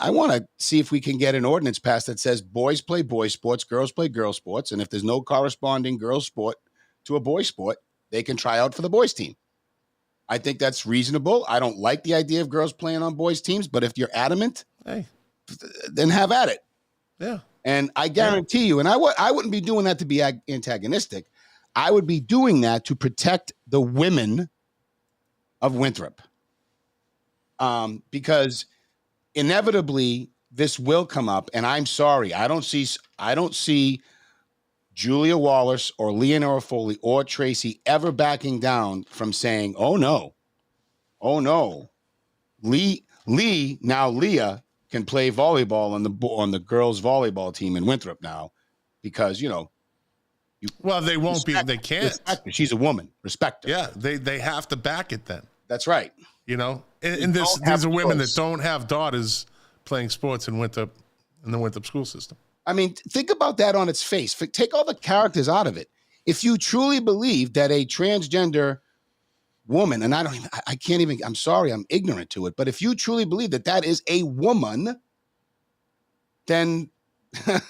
A: I want to see if we can get an ordinance passed that says boys play boys sports, girls play girls sports, and if there's no corresponding girls sport to a boys sport, they can try out for the boys team. I think that's reasonable. I don't like the idea of girls playing on boys teams, but if you're adamant,
B: hey,
A: then have at it.
B: Yeah.
A: And I guarantee you, and I wouldn't be doing that to be antagonistic. I would be doing that to protect the women of Winthrop. Because inevitably this will come up, and I'm sorry, I don't see Julia Wallace or Leonora Foley or Tracy ever backing down from saying, "Oh no, now Leah can play volleyball on the girls' volleyball team in Winthrop now, because
B: Well, they won't be.
A: respect-
B: They can't.
A: respect her. She's a woman. Respect her."
B: Yeah, they have to back it then.
A: That's right.
B: And these are women that don't have daughters playing sports in the Winthrop school system.
A: I mean, think about that on its face. Take all the characters out of it. If you truly believe that a transgender woman, and I can't even, I'm sorry, I'm ignorant to it, but if you truly believe that that is a woman, then, I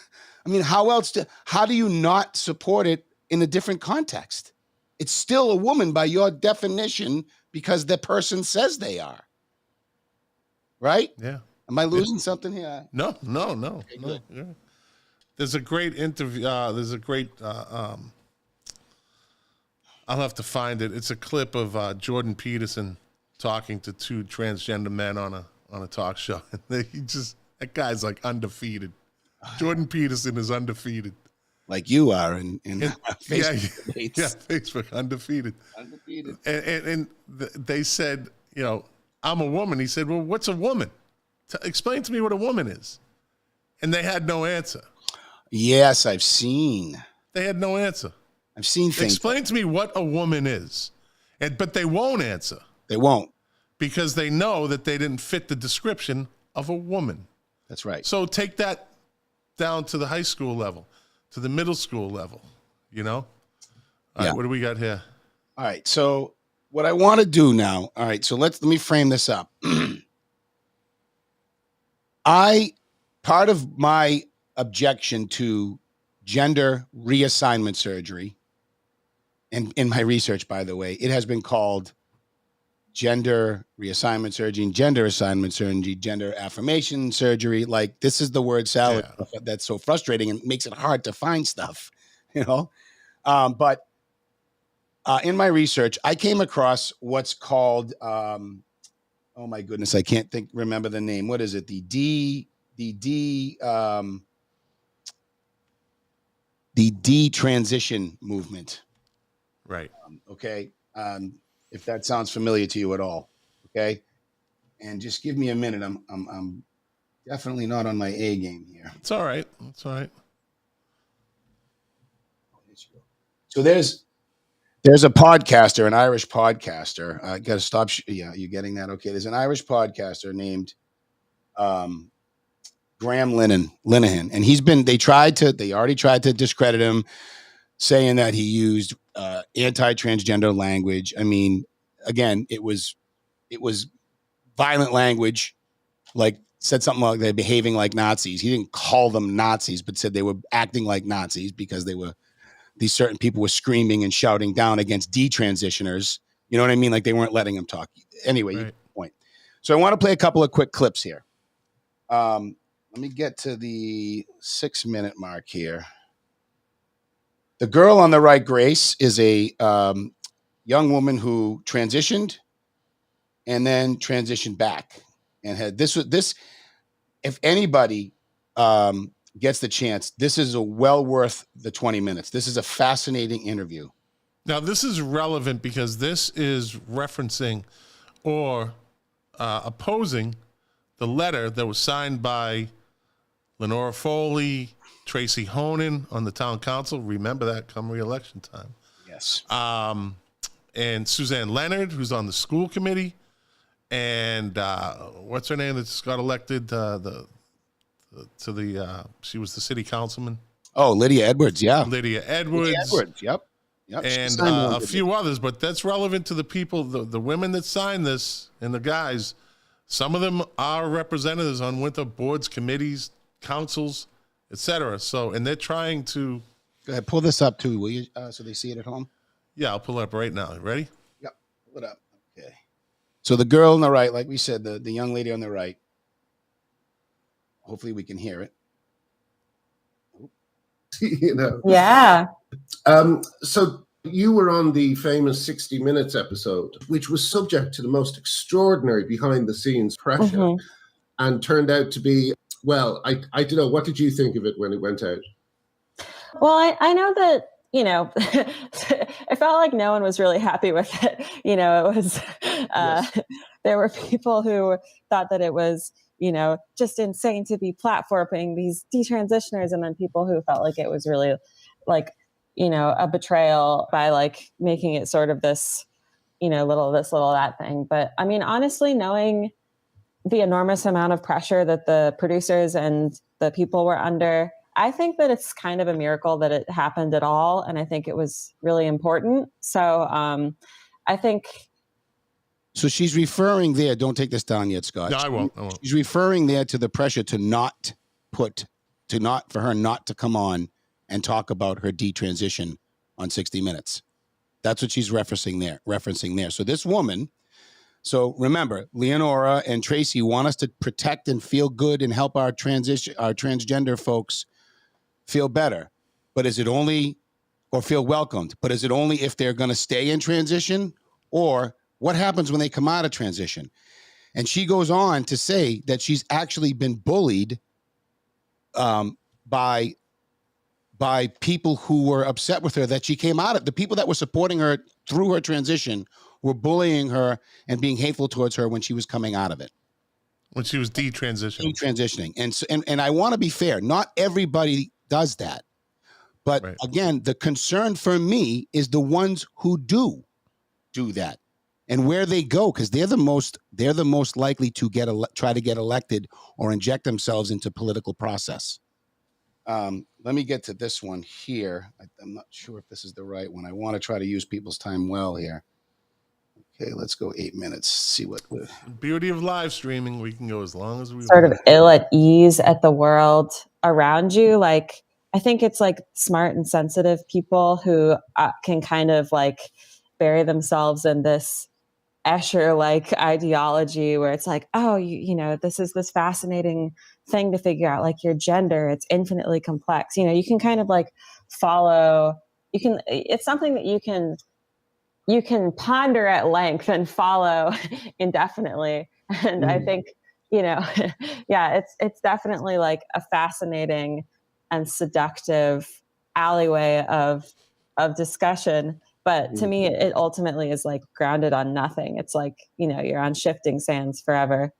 A: mean, how do you not support it in a different context? It's still a woman by your definition because the person says they are. Right?
B: Yeah.
A: Am I losing something here?
B: No.
A: Okay,
B: No. Yeah. There's a great interview. There's a great. I'll have to find it. It's a clip of Jordan Peterson talking to two transgender men on a talk show. That guy's like undefeated. Jordan Peterson is undefeated.
A: Like you are in Facebook debates.
B: Yeah, Facebook undefeated.
A: Undefeated.
B: And they said, I'm a woman. He said, well, what's a woman? Explain to me what a woman is. And they had no answer.
A: Yes, I've seen.
B: They had no answer.
A: I've seen things.
B: Explain to me what a woman is. But they won't answer.
A: They won't.
B: Because they know that they didn't fit the description of a woman.
A: That's right.
B: So take that down to the high school level, to the middle school level, All right, what do we got here?
A: All right, so what I want to do now, all right, so let me frame this up. Part of my objection to gender reassignment surgery, and in my research, by the way, it has been called gender reassignment surgery, gender assignment surgery, gender affirmation surgery. Like, this is the word salad that's so frustrating and makes it hard to find stuff, But in my research, I came across what's called, oh my goodness, I can't remember the name. What is it? The detransition movement.
B: Right.
A: Okay. If that sounds familiar to you at all. Okay. And just give me a minute. I'm definitely not on my A game here.
B: It's all right. It's all right.
A: So there's a podcaster, an Irish podcaster. I got to stop. You getting that? Okay. There's an Irish podcaster named Graham Linehan, and they already tried to discredit him, saying that he used anti-transgender language. I mean, again, it was violent language, like said something like they're behaving like Nazis. He didn't call them Nazis, but said they were acting like Nazis because these certain people were screaming and shouting down against detransitioners. You know what I mean? Like they weren't letting them talk. Anyway, You get the point. So I want to play a couple of quick clips here. Let me get to the 6-minute mark here. The girl on the right, Grace, is a young woman who transitioned and then transitioned back and had this. If anybody gets the chance, this is well worth the 20 minutes. This is a fascinating interview.
B: Now, this is relevant because this is referencing or opposing the letter that was signed by Lenora Foley, Tracy Honan on the town council. Remember that come re-election time.
A: Yes.
B: And Suzanne Leonard, who's on the school committee, and what's her name that just got elected she was the city councilman.
A: Oh, Lydia Edwards. Yeah.
B: Lydia Edwards. Yep. And a few others, but that's relevant to the people, the women that signed this and the guys. Some of them are representatives on Winthrop boards, committees, councils, etc. So, and they're trying to.
A: Go ahead, pull this up too, will you? So they see it at home.
B: Yeah, I'll pull it up right now. Ready?
A: Yep. Pull it up. Okay. So the girl on the right, like we said, the young lady on the right. Hopefully we can hear it.
C: You know.
D: Yeah.
C: So you were on the famous 60 Minutes episode, which was subject to the most extraordinary behind the scenes pressure and turned out to be, well, I don't know. What did you think of it when it went out?
D: Well, I know that, you know, it felt like no one was really happy with it. You know, it was,
C: Yes.
D: there were people who thought that it was, you know, just insane to be platforming these detransitioners, and then people who felt like it was really like, you know, a betrayal by like making it sort of this, you know, little this, little that thing. But I mean, honestly, knowing the enormous amount of pressure that the producers and the people were under, I think that it's kind of a miracle that it happened at all. And I think it was really important. So I think.
A: So she's referring there, don't take this down yet, Scott.
B: No, I won't.
A: She's referring there to the pressure for her not to come on and talk about her detransition on 60 Minutes. That's what she's referencing there. So this woman, so remember, Leonora and Tracy want us to protect and feel good and help our transgender folks feel better. But is it only, or feel welcomed, but is it only if they're going to stay in transition, or what happens when they come out of transition? And she goes on to say that she's actually been bullied by people who were upset with her that she came out of. The people that were supporting her through her transition were bullying her and being hateful towards her when she was coming out of it.
B: When she was detransitioning.
A: And I want to be fair. Not everybody does that. But again, the concern for me is the ones who do that and where they go, because they're the most likely to try to get elected or inject themselves into political process. Let me get to this one here. I'm not sure if this is the right one. I want to try to use people's time well here. Okay, let's go 8 minutes. See what the
B: beauty of live streaming. We can go as long as we
D: sort
B: want.
D: Of ill at ease at the world around you. Like, I think it's like smart and sensitive people who can kind of like bury themselves in this Escher-like ideology where it's like, oh, you know, this is this fascinating thing to figure out, like your gender, it's infinitely complex. You know, you can kind of like follow, it's something that you can ponder at length and follow indefinitely. And I think, you know, yeah, it's definitely like a fascinating and seductive alleyway of discussion. But to me, it ultimately is like grounded on nothing. It's like, you know, you're on shifting sands forever.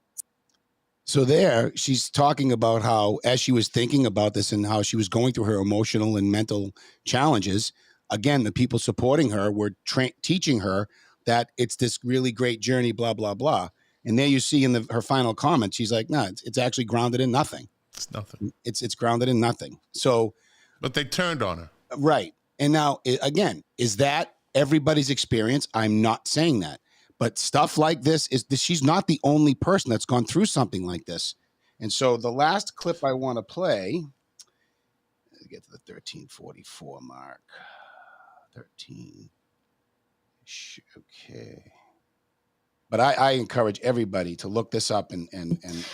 A: So there, she's talking about how, as she was thinking about this and how she was going through her emotional and mental challenges, again, the people supporting her were teaching her that it's this really great journey, blah, blah, blah. And there you see in her final comment, she's like, no, it's actually grounded in nothing.
B: It's nothing.
A: It's grounded in nothing. So,
B: but they turned on her.
A: Right. And now, again, is that everybody's experience? I'm not saying that. But stuff like this she's not the only person that's gone through something like this. And so the last clip I want to play, let's get to the 1344 mark. 13. Okay. But I encourage everybody to look this up and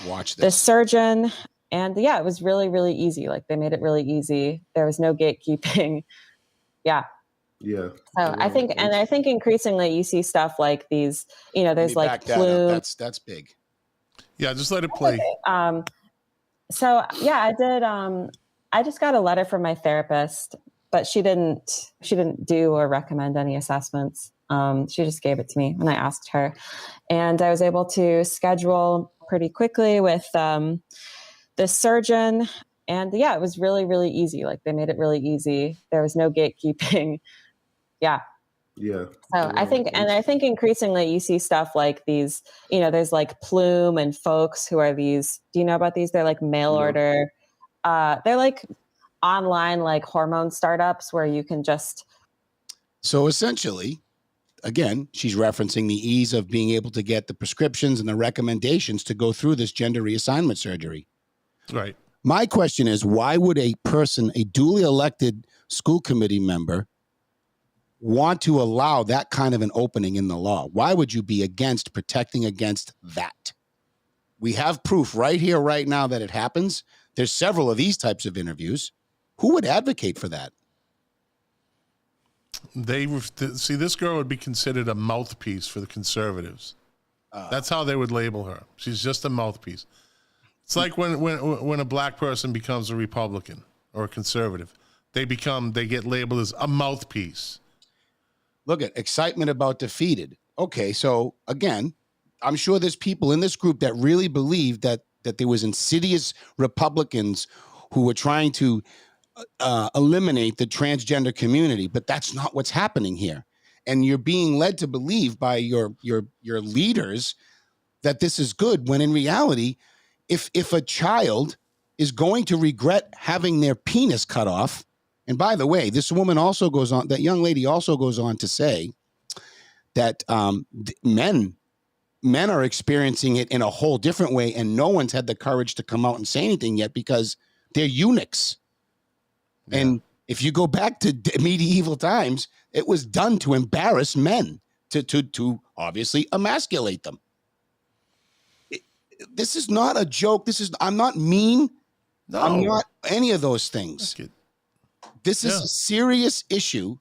A: watch this.
D: The surgeon, and yeah, it was really, really easy. Like they made it really easy. There was no gatekeeping. Yeah.
C: Yeah.
D: So I think increasingly you see stuff like these, you know, there's like Plume.
A: That's big.
B: Yeah, just let it play.
D: So yeah, I just got a letter from my therapist, but she didn't do or recommend any assessments. She just gave it to me when I asked her, and I was able to schedule pretty quickly with this surgeon. And yeah, it was really, really easy. Like they made it really easy. There was no gatekeeping. Yeah.
C: Yeah.
D: So I think increasingly you see stuff like these, you know, there's like Plume and Folks who are these, do you know about these? They're like mail order. They're like online, like hormone startups where you can just.
A: So essentially, again, she's referencing the ease of being able to get the prescriptions and the recommendations to go through this gender reassignment surgery.
B: Right.
A: My question is, why would a duly elected school committee member, want to allow that kind of an opening in the law? Why would you be protecting against that? We have proof right here, right now that it happens. There's several of these types of interviews. Who would advocate for that?
B: See, this girl would be considered a mouthpiece for the conservatives. That's how they would label her. She's just a mouthpiece. It's like when a black person becomes a Republican or a conservative, they get labeled as a mouthpiece.
A: Look at excitement about defeated. Okay, so again, I'm sure there's people in this group that really believe that there was insidious Republicans who were trying to eliminate the transgender community, but that's not what's happening here. And you're being led to believe by your leaders that this is good, when in reality, if a child is going to regret having their penis cut off, and by the way, this woman also goes on, that young lady also goes on to say that men are experiencing it in a whole different way, and no one's had the courage to come out and say anything yet because they're eunuchs. Yeah. And if you go back to medieval times, it was done to embarrass men, to obviously emasculate them. This is not a joke. I'm not mean. No. I'm not any of those things. This is a serious issue,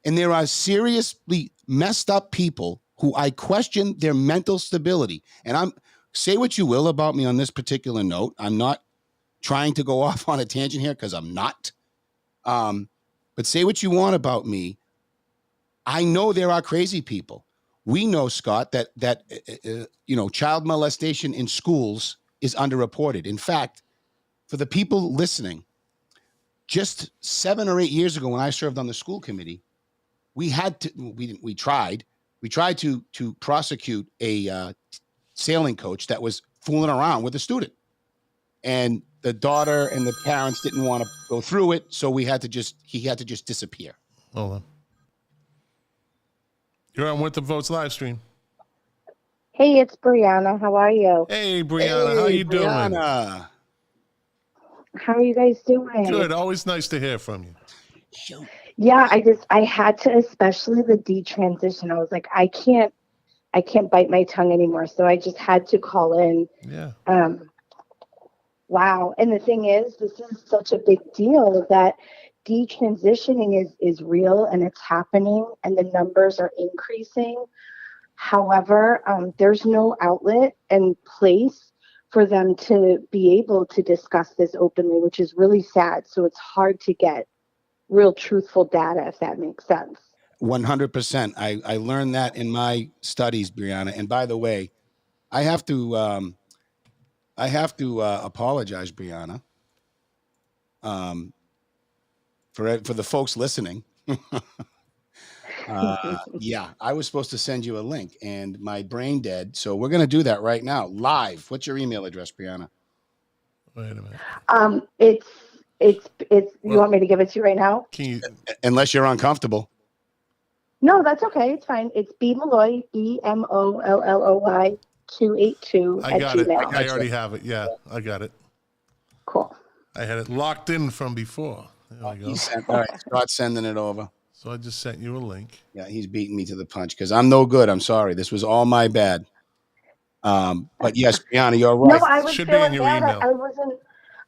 A: and there are seriously messed up people who I question their mental stability. And say what you will about me on this particular note. I'm not trying to go off on a tangent here, because I'm not. But say what you want about me. I know there are crazy people. We know, Scott, that child molestation in schools is underreported. In fact, for the people listening, just 7 or 8 years ago, when I served on the school committee, we tried to prosecute a sailing coach that was fooling around with a student, and the daughter and the parents didn't want to go through it, so he had to just disappear.
B: Hold on. You're on With the Votes live stream.
E: Hey, it's Brianna. How are you?
B: Hey, Brianna. How you doing?
A: Brianna.
E: How are you guys doing?
B: Good. Always nice to hear from you.
E: Yeah, I had to, especially the detransition. I was like, I can't bite my tongue anymore. So I just had to call in.
B: Yeah.
E: Wow. And the thing is, this is such a big deal that detransitioning is real and it's happening and the numbers are increasing. However, there's no outlet and place for them to be able to discuss this openly, which is really sad. So it's hard to get real truthful data, if that makes sense.
A: 100%. I learned that in my studies, Brianna. And by the way, I have to apologize, Brianna, for the folks listening. Yeah, I was supposed to send you a link, and my brain dead. So we're gonna do that right now, live. What's your email address, Brianna?
B: Wait a minute.
E: It's. You want me to give it to you right now?
A: Unless you're uncomfortable.
E: No, that's okay. It's fine. It's B Malloy, BMOLLOY 282
B: I got it.
E: Gmail.
B: I already have it. Yeah, I got it.
E: Cool.
B: I had it locked in from before. There we go.
A: All right, Scott's sending it over.
B: So I just sent you a link.
A: Yeah, he's beating me to the punch because I'm no good. I'm sorry. This was all my bad. But yes, Brianna, you're right.
E: No, I was
B: Should
E: feeling
B: be in your
E: bad.
B: email.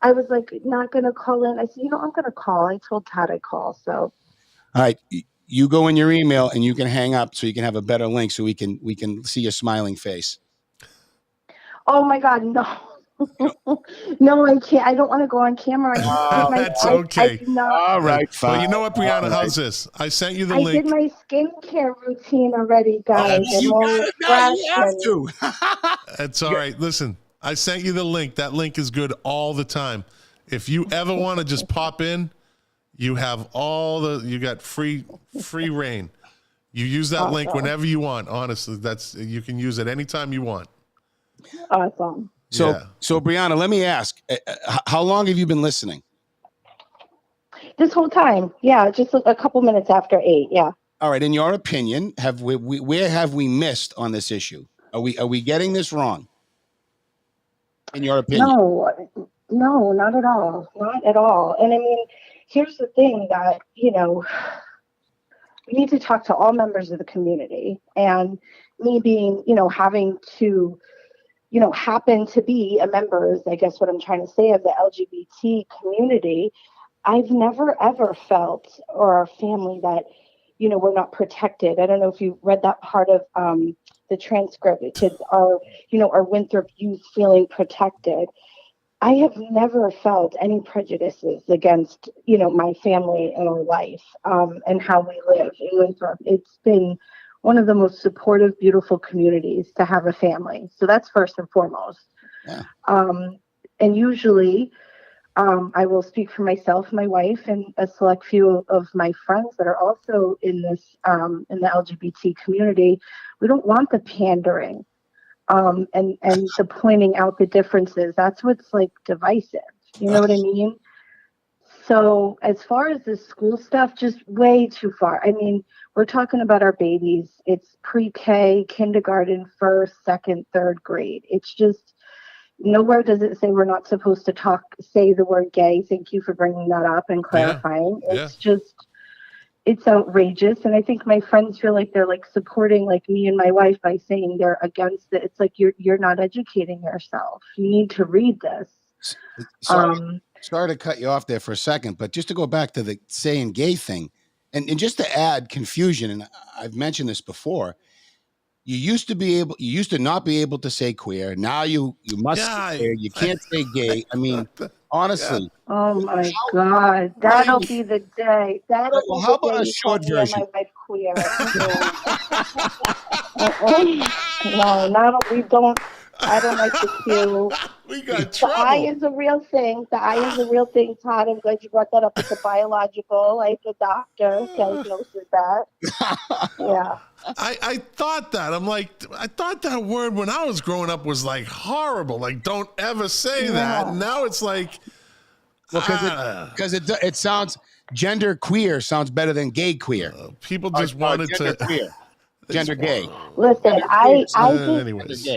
E: I was like not going to call in. I said, I'm going to call. I told Todd I'd call. So.
A: All right. You go in your email and you can hang up so you can have a better link so we can see your smiling face.
E: Oh my God, no. No, I can't. I don't want to go on camera.
B: That's okay.
A: All right, fine.
B: Well, you know what, Brianna? How's this? I sent you the link.
E: I did my skincare routine already, guys.
A: You have to.
B: That's all right. Listen, I sent you the link. That link is good all the time. If you ever want to just pop in, you have you got free reign. You use that link whenever you want. Honestly, you can use it anytime you want.
E: Awesome.
A: So Brianna, let me ask, how long have you been listening?
E: This whole time. Yeah, just a couple minutes after 8. Yeah. All
A: right. In your opinion, where have we missed on this issue? Are we getting this wrong? In your opinion?
E: No, not at all. Not at all. And I mean, here's the thing that, we need to talk to all members of the community. And me being, having to happen to be a member, is I guess what I'm trying to say, of the LGBT community, I've never ever felt, or our family, that, we're not protected. I don't know if you read that part of the transcript. Kids are, our Winthrop youth feeling protected. I have never felt any prejudices against, my family and our life, and how we live in Winthrop. It's been one of the most supportive, beautiful communities to have a family. So that's first and foremost.
A: Yeah.
E: And usually, I will speak for myself, my wife, and a select few of my friends that are also in this, in the LGBT community. We don't want the pandering, and the pointing out the differences. That's what's like divisive. You know what I mean? So as far as the school stuff, just way too far. I mean, we're talking about our babies. It's pre-K, kindergarten, first, second, third grade. It's just, nowhere does it say we're not supposed to say the word gay. Thank you for bringing that up and clarifying.
B: Yeah.
E: It's just, it's outrageous. And I think my friends feel like they're like supporting like me and my wife by saying they're against it. It's like, you're not educating yourself. You need to read this.
A: Sorry to cut you off there for a second, but just to go back to the saying gay thing, and just to add confusion, and I've mentioned this before, you used to not be able to say queer. Now you must say queer. You can't say gay. I mean, honestly.
E: Yeah. Oh my God. That'll be the day. That'll be
A: how
E: the
A: about
E: day
A: a
E: you call
A: short
E: me
A: version?
E: and my wife queer. No, we don't. I don't like the Q.
B: We got
E: The
B: trouble.
E: I is a real thing. The I is a real thing, Todd. I'm glad you brought that up. It's a biological, like a doctor diagnosis that. Yeah.
B: I thought that. I thought that word when I was growing up was like horrible. Like, don't ever say that. And now it's like,
A: because it sounds, gender queer sounds better than gay queer.
B: People just wanted
A: gender
B: to
A: queer, gender gay.
E: Listen, I think,
B: anyways.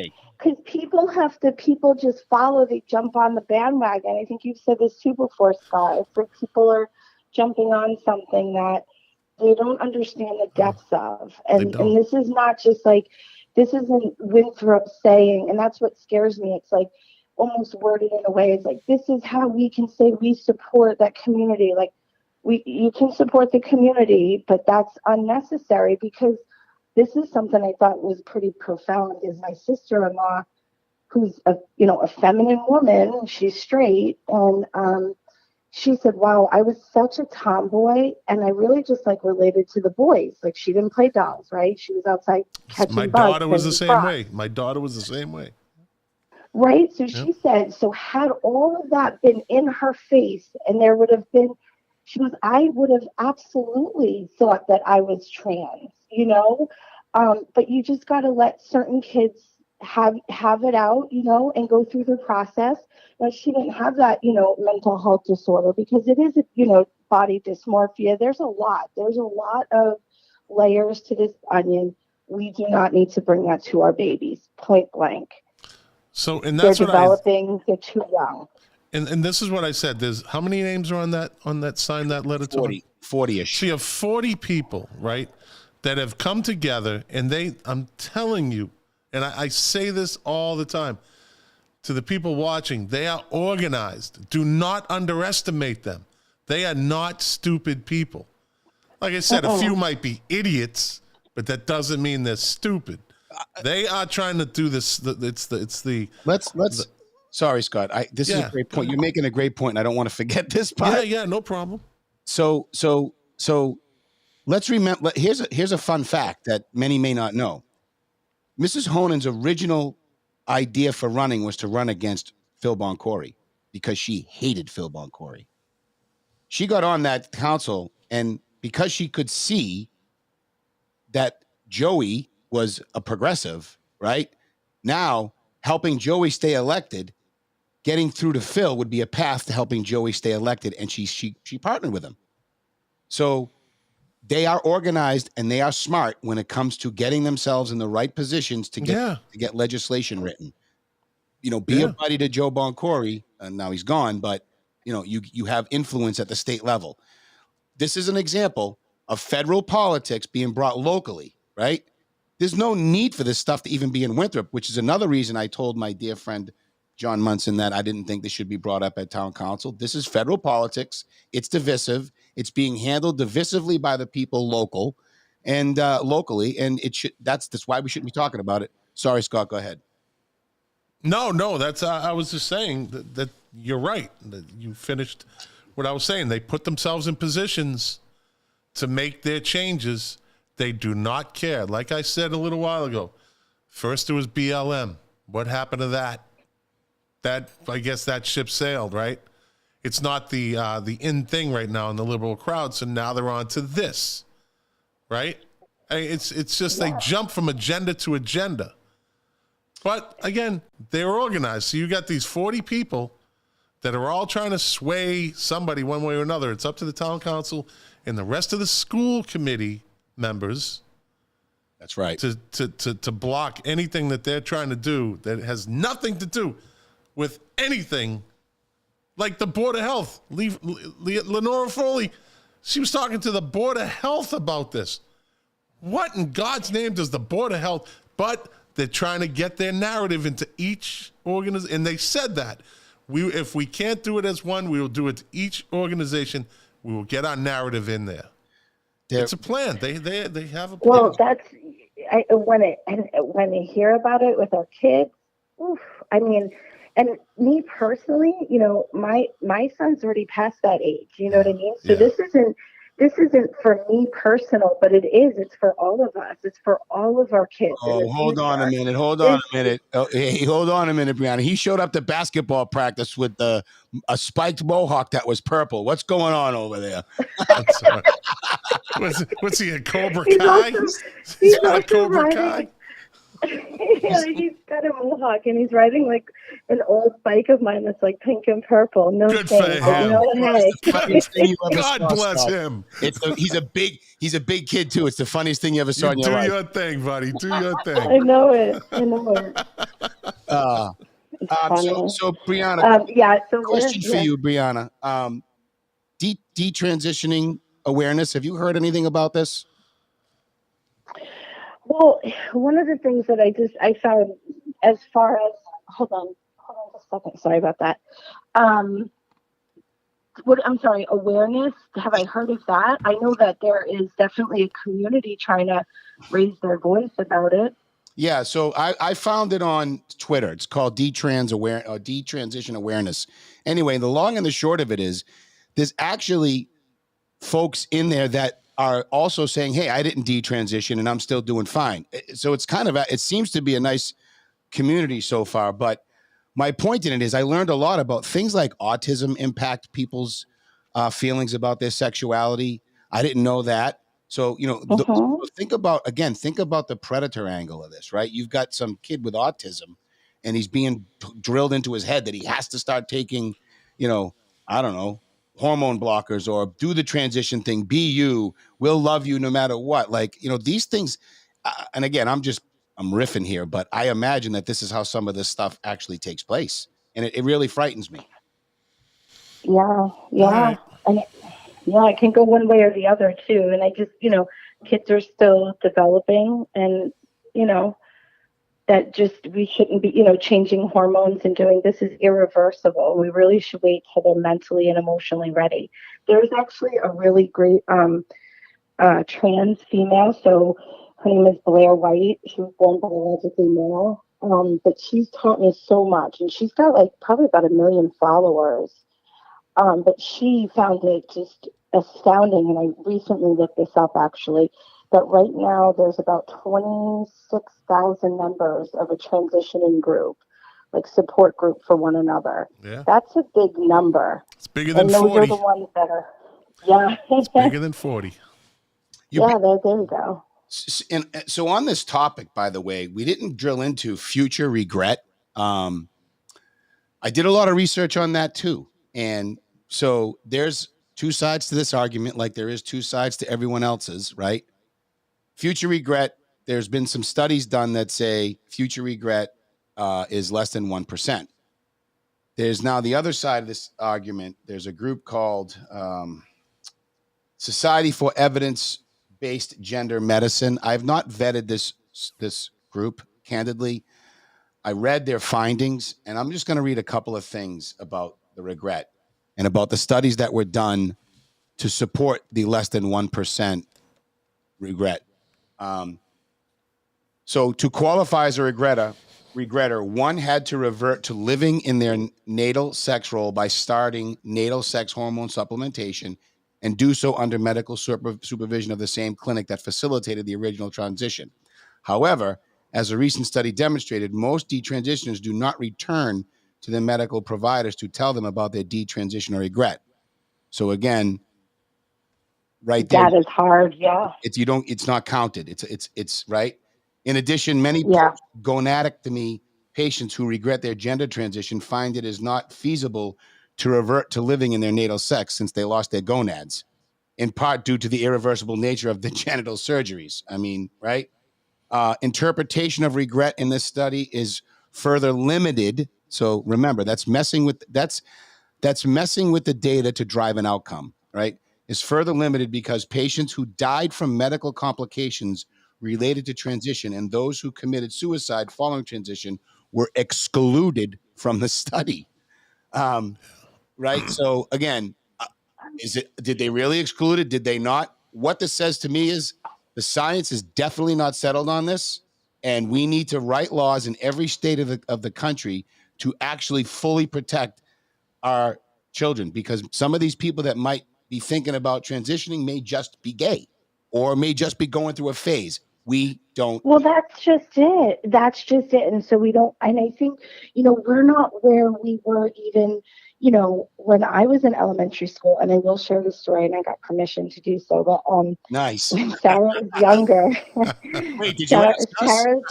E: because people just follow, they jump on the bandwagon. I think you've said this too before, Scott. It's like people are jumping on something that they don't understand the depths of. And this is not just like, this isn't Winthrop saying, and that's what scares me. It's like almost worded in a way, it's like, this is how we can say we support that community. Like, you can support the community, but that's unnecessary, because this is something I thought was pretty profound. Is my sister-in-law, who's a feminine woman, she's straight, and she said, wow, I was such a tomboy, and I really just like related to the boys. Like, she didn't play dolls, right? She was outside catching bugs.
B: My daughter was the same way. My daughter was the same way.
E: Right? So she said, so had all of that been in her face, and there would have been, I would have absolutely thought that I was trans, but you just got to let certain kids have it out, and go through the process. Now, she didn't have that, mental health disorder, because it is, body dysmorphia. There's a lot of layers to this onion. We do not need to bring that to our babies, point blank.
B: So, and that's
E: they're developing, they're too young.
B: And this is what I said. There's how many names are on that sign, that letter?
A: 40-ish.
B: So you have 40 people, right, that have come together, and I'm telling you, and I say this all the time to the people watching, they are organized. Do not underestimate them. They are not stupid people. Like I said, a few might be idiots, but that doesn't mean they're stupid. They are trying to do this.
A: Sorry, Scott. This is a great point. You're making a great point, and I don't want to forget this part.
B: Yeah, no problem.
A: So let's remember. Here's a fun fact that many may not know. Mrs. Honen's original idea for running was to run against Phil Boncory because she hated Phil Boncory. She got on that council, and because she could see that Joey was a progressive, right? Now, helping Joey stay elected, getting through to Phil would be a path to helping Joey stay elected, and she partnered with him. So they are organized and they are smart when it comes to getting themselves in the right positions to get legislation written. Be a buddy to Joe Boncory, and now he's gone, but you have influence at the state level. This is an example of federal politics being brought locally, right? there's no need for this stuff to even be in Winthrop, which is another reason I told my dear friend John Munson that I didn't think this should be brought up at town council. This is federal politics. It's divisive. It's being handled divisively by the people locally, and it should. That's why we shouldn't be talking about it. Sorry, Scott. Go ahead.
B: No, that's I was just saying that you're right. That you finished what I was saying. They put themselves in positions to make their changes. They do not care. Like I said a little while ago, first it was BLM. What happened to that? I guess that ship sailed, right? It's not the in thing right now in the liberal crowd. So now they're on to this, right? It's just they jump from agenda to agenda. But again, they're organized. So you got these 40 people that are all trying to sway somebody one way or another. It's up to the town council and the rest of the school committee members.
A: That's right.
B: To block anything that they're trying to do that has nothing to do with anything, like the Board of Health. Lenora Foley, she was talking to the Board of Health about this. What in God's name does the Board of Health, but they're trying to get their narrative into each organization. And they said that if we can't do it as one, we will do it to each organization. We will get our narrative in there. It's a plan. They have a plan.
E: Well, when I hear about it with our kids, I mean, and me personally, my son's already past that age. You know what I mean? So this isn't for me personal, but it's for all of us. It's for all of our kids.
A: Oh, hold on a minute. Oh, hey, hold on a minute, Brianna. He showed up to basketball practice with a spiked mohawk that was purple. What's going on over there?
B: What's he, a Cobra Kai? He's got a Cobra Kai?
E: He's got a mohawk and he's riding like an old bike of mine that's like pink and purple. No
B: good
E: shame,
B: for him.
A: God
B: bless him.
A: He's a big kid too. It's the funniest thing you ever saw in your life.
B: Do your thing, buddy. Do your thing.
E: I know it.
A: So Brianna,
E: So
A: question for you, Brianna. Detransitioning awareness. Have you heard anything about this?
E: Well, one of the things that I found as far as hold on just a second. Sorry about that. I'm sorry, awareness. Have I heard of that? I know that there is definitely a community trying to raise their voice about it.
A: Yeah, so I found it on Twitter. It's called Detransition Awareness. Anyway, the long and the short of it is there's actually folks in there that are also saying, hey, I didn't detransition and I'm still doing fine. So it's it seems to be a nice community so far. But my point in it is I learned a lot about things like autism impact people's feelings about their sexuality. I didn't know that. So, think about the predator angle of this, right? You've got some kid with autism and he's being drilled into his head that he has to start taking, I don't know, hormone blockers or do the transition thing, be you, we'll love you no matter what. Like, these things. And again, I'm riffing here, but I imagine that this is how some of this stuff actually takes place. And it really frightens me.
E: Yeah.
B: Right.
E: And it can go one way or the other too. And I just, kids are still developing and, that just, we shouldn't be, changing hormones and doing this is irreversible. We really should wait till they're mentally and emotionally ready. There's actually a really great trans female. So her name is Blair White. She was born biologically male. But she's taught me so much. And she's got probably about 1 million followers. But she found it just astounding. And I recently looked this up actually. But right now, there's about 26,000 members of a transitioning group, like support group for one another.
B: Yeah.
E: That's a big number.
B: It's bigger than
E: and those
B: 40.
E: are the ones that are, yeah.
B: It's bigger than 40.
E: There you go.
A: And so on this topic, by the way, we didn't drill into future regret. I did a lot of research on that too. And so there's two sides to this argument, like there is two sides to everyone else's, right? Future regret, there's been some studies done that say future regret is less than 1%. There's now the other side of this argument. There's a group called Society for Evidence-Based Gender Medicine. I've not vetted this this group, candidly. I read their findings, and I'm just going to read a couple of things about the regret and about the studies that were done to support the less than 1% regret. So to qualify as a regretter, one had to revert to living in their natal sex role by starting natal sex hormone supplementation and do so under medical supervision of the same clinic that facilitated the original transition. However, as a recent study demonstrated, most detransitioners do not return to the medical providers to tell them about their detransition or regret. So again, right there,
E: That is hard. Yeah.
A: it's not counted. It's right. In addition, many
E: Yeah.
A: gonadectomy patients who regret their gender transition find it is not feasible to revert to living in their natal sex since they lost their gonads, in part due to the irreversible nature of the genital surgeries. I mean, right? Interpretation of regret in this study is further limited. So remember, that's messing with the data to drive an outcome, right? Is further limited because patients who died from medical complications related to transition and those who committed suicide following transition were excluded from the study. Right? So again, did they really exclude it? Did they not? What this says to me is the science is definitely not settled on this, and we need to write laws in every state of the country to actually fully protect our children, because some of these people that might be thinking about transitioning may just be gay or may just be going through a phase. We don't.
E: Well, that's just it. That's just it. And so we don't, and I think, we're not where we were even, when I was in elementary school, and I will share the story and I got permission to do so, but
A: Nice.
E: when Sarah was younger,
A: Wait, did you ask us?
E: Sarah's,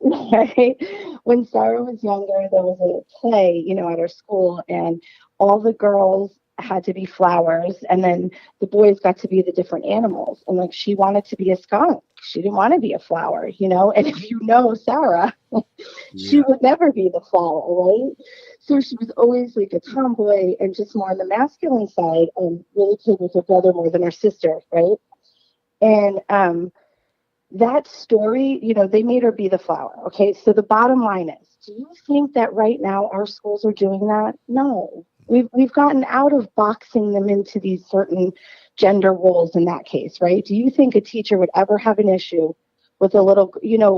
E: right? When Sarah was younger, there was a play, at her school, and all the girls had to be flowers, and then the boys got to be the different animals. And like, she wanted to be a skunk. She didn't want to be a flower, And if you know Sarah, she would never be the flower, right? So she was always like a tomboy and just more on the masculine side, and really played with her brother more than her sister, right? And that story, they made her be the flower. Okay. So the bottom line is, do you think that right now our schools are doing that? No. We've gotten out of boxing them into these certain gender roles in that case, right? Do you think a teacher would ever have an issue with a little,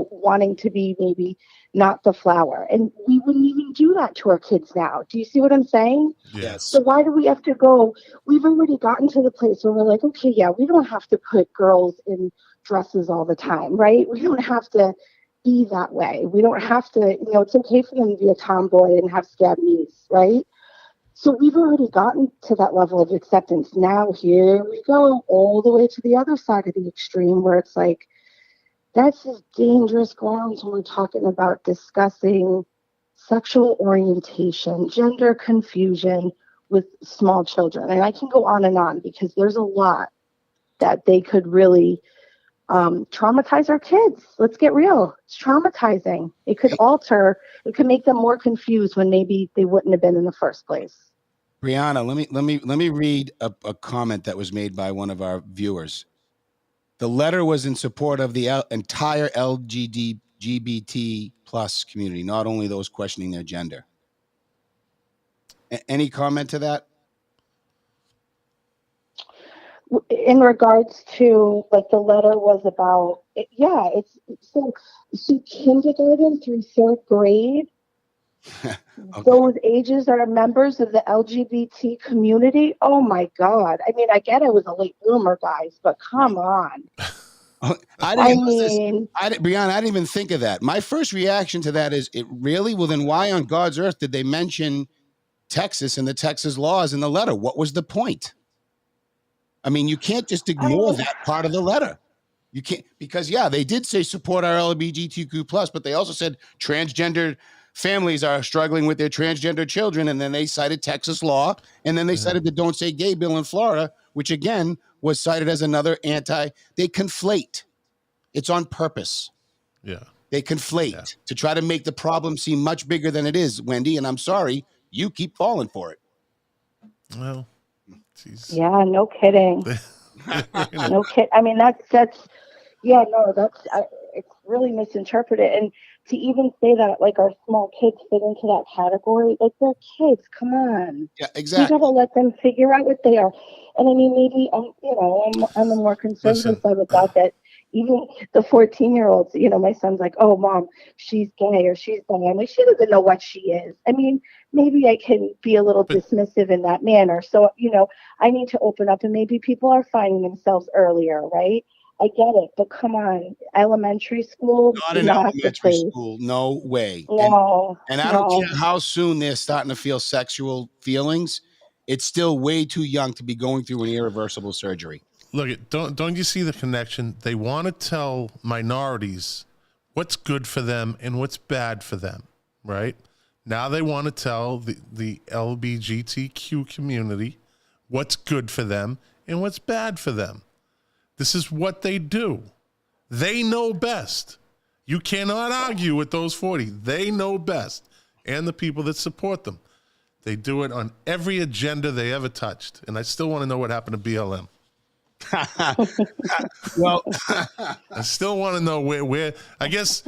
E: wanting to be maybe not the flower? And we wouldn't even do that to our kids now. Do you see what I'm saying?
B: Yes.
E: So why do we have to go? We've already gotten to the place where we're like, okay, yeah, we don't have to put girls in dresses all the time, right? We don't have to be that way. We don't have to, it's okay for them to be a tomboy and have scab knees, right? So we've already gotten to that level of acceptance. Now here we go all the way to the other side of the extreme, where it's like, that's just dangerous grounds when we're talking about discussing sexual orientation, gender confusion with small children. And I can go on because there's a lot that they could really traumatize our kids. Let's get real. It's traumatizing. It could make them more confused when maybe they wouldn't have been in the first place.
A: Brianna, let me read a comment that was made by one of our viewers. The letter was in support of the entire LGBT plus community, not only those questioning their gender. Any comment to that?
E: In regards to, like, the letter was about, it's so kindergarten through third grade. Okay. Those ages are members of the LGBT community. Oh my God. I mean, I get it was a late bloomer, guys, but come on.
A: Brianna, I didn't even think of that. My first reaction to that is, it really? Well, then why on God's earth did they mention Texas and the Texas laws in the letter? What was the point? I mean, you can't just ignore that part of the letter. You can't, because they did say support our LGBTQ plus, but they also said transgender families are struggling with their transgender children. And then they cited Texas law. And then they cited the Don't Say Gay bill in Florida, which again was cited as another they conflate. It's on purpose.
B: Yeah.
A: They conflate to try to make the problem seem much bigger than it is, Wendy. And I'm sorry, you keep falling for it.
B: Well, geez.
E: Yeah, no kidding. No kid. I mean, that's Yeah, no, it's really misinterpreted. And to even say that like our small kids fit into that category, like they're kids, come on.
A: Yeah,
E: We
A: exactly.
E: gotta let them figure out what they are. And I mean, maybe I'm on the more conservative
B: Listen,
E: side with that even the 14-year-olds, my son's like, oh mom, she's gay or she's bi. I'm like, she doesn't know what she is. I mean, maybe I can be a little
B: but
E: dismissive in that manner. So, I need to open up and maybe people are finding themselves earlier, right? I get it, but come on, elementary school,
A: Not in
E: not the
A: elementary
E: place.
A: school, no way.
E: No,
A: And I don't
E: no.
A: care how soon they're starting to feel sexual feelings. It's still way too young to be going through an irreversible surgery.
B: look, don't you see the connection? They want to tell minorities what's good for them and what's bad for them, right? Now they want to tell the LGBTQ community what's good for them and what's bad for them. This is what they do. They know best. You cannot argue with those 40. They know best, and the people that support them. They do it on every agenda they ever touched. And I still want to know what happened to BLM.
A: Well,
B: I still want to know where I guess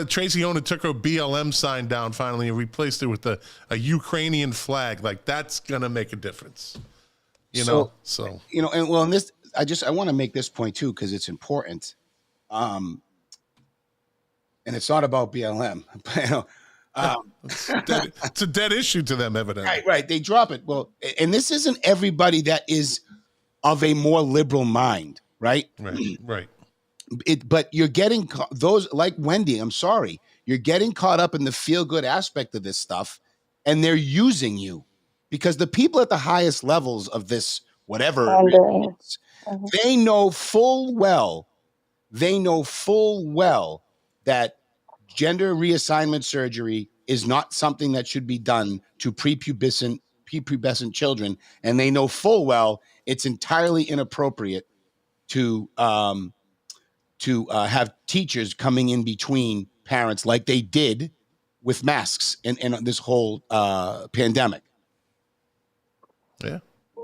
B: Tracy Ona took her BLM sign down finally and replaced it with a Ukrainian flag. Like, that's going to make a difference. So.
A: and this, I want to make this point too, because it's important. And it's not about BLM, but
B: It's a dead issue to them, evidently.
A: right. They drop it. Well, and this isn't everybody that is of a more liberal mind, right?
B: Right.
A: But you're getting those like Wendy. I'm sorry, you're getting caught up in the feel good aspect of this stuff, and they're using you because the people at the highest levels of this, whatever,
E: Pandering.
A: they know full well that gender reassignment surgery is not something that should be done to prepubescent children, and they know full well it's entirely inappropriate to have teachers coming in between parents like they did with masks in this whole pandemic.
B: Yeah.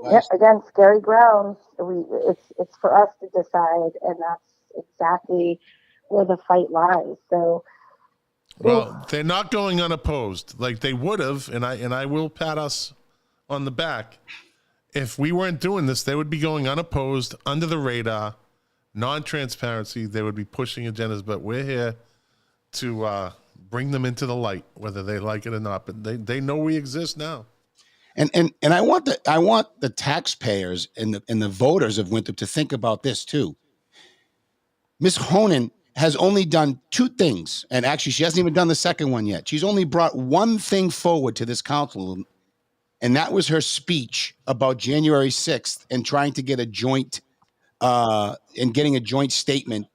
E: Yeah, again, scary grounds. It's for us to decide, and that's exactly where the fight lies. So,
B: Well, they're not going unopposed like they would have, and I will pat us on the back. If we weren't doing this, they would be going unopposed, under the radar, non-transparency. They would be pushing agendas, but we're here to bring them into the light, whether they like it or not. But they know we exist now.
A: And I want the taxpayers and the voters of Winthrop to think about this too. Ms. Honan has only done two things, and actually she hasn't even done the second one yet. She's only brought one thing forward to this council, and that was her speech about January 6th and trying to get a joint and getting a joint statement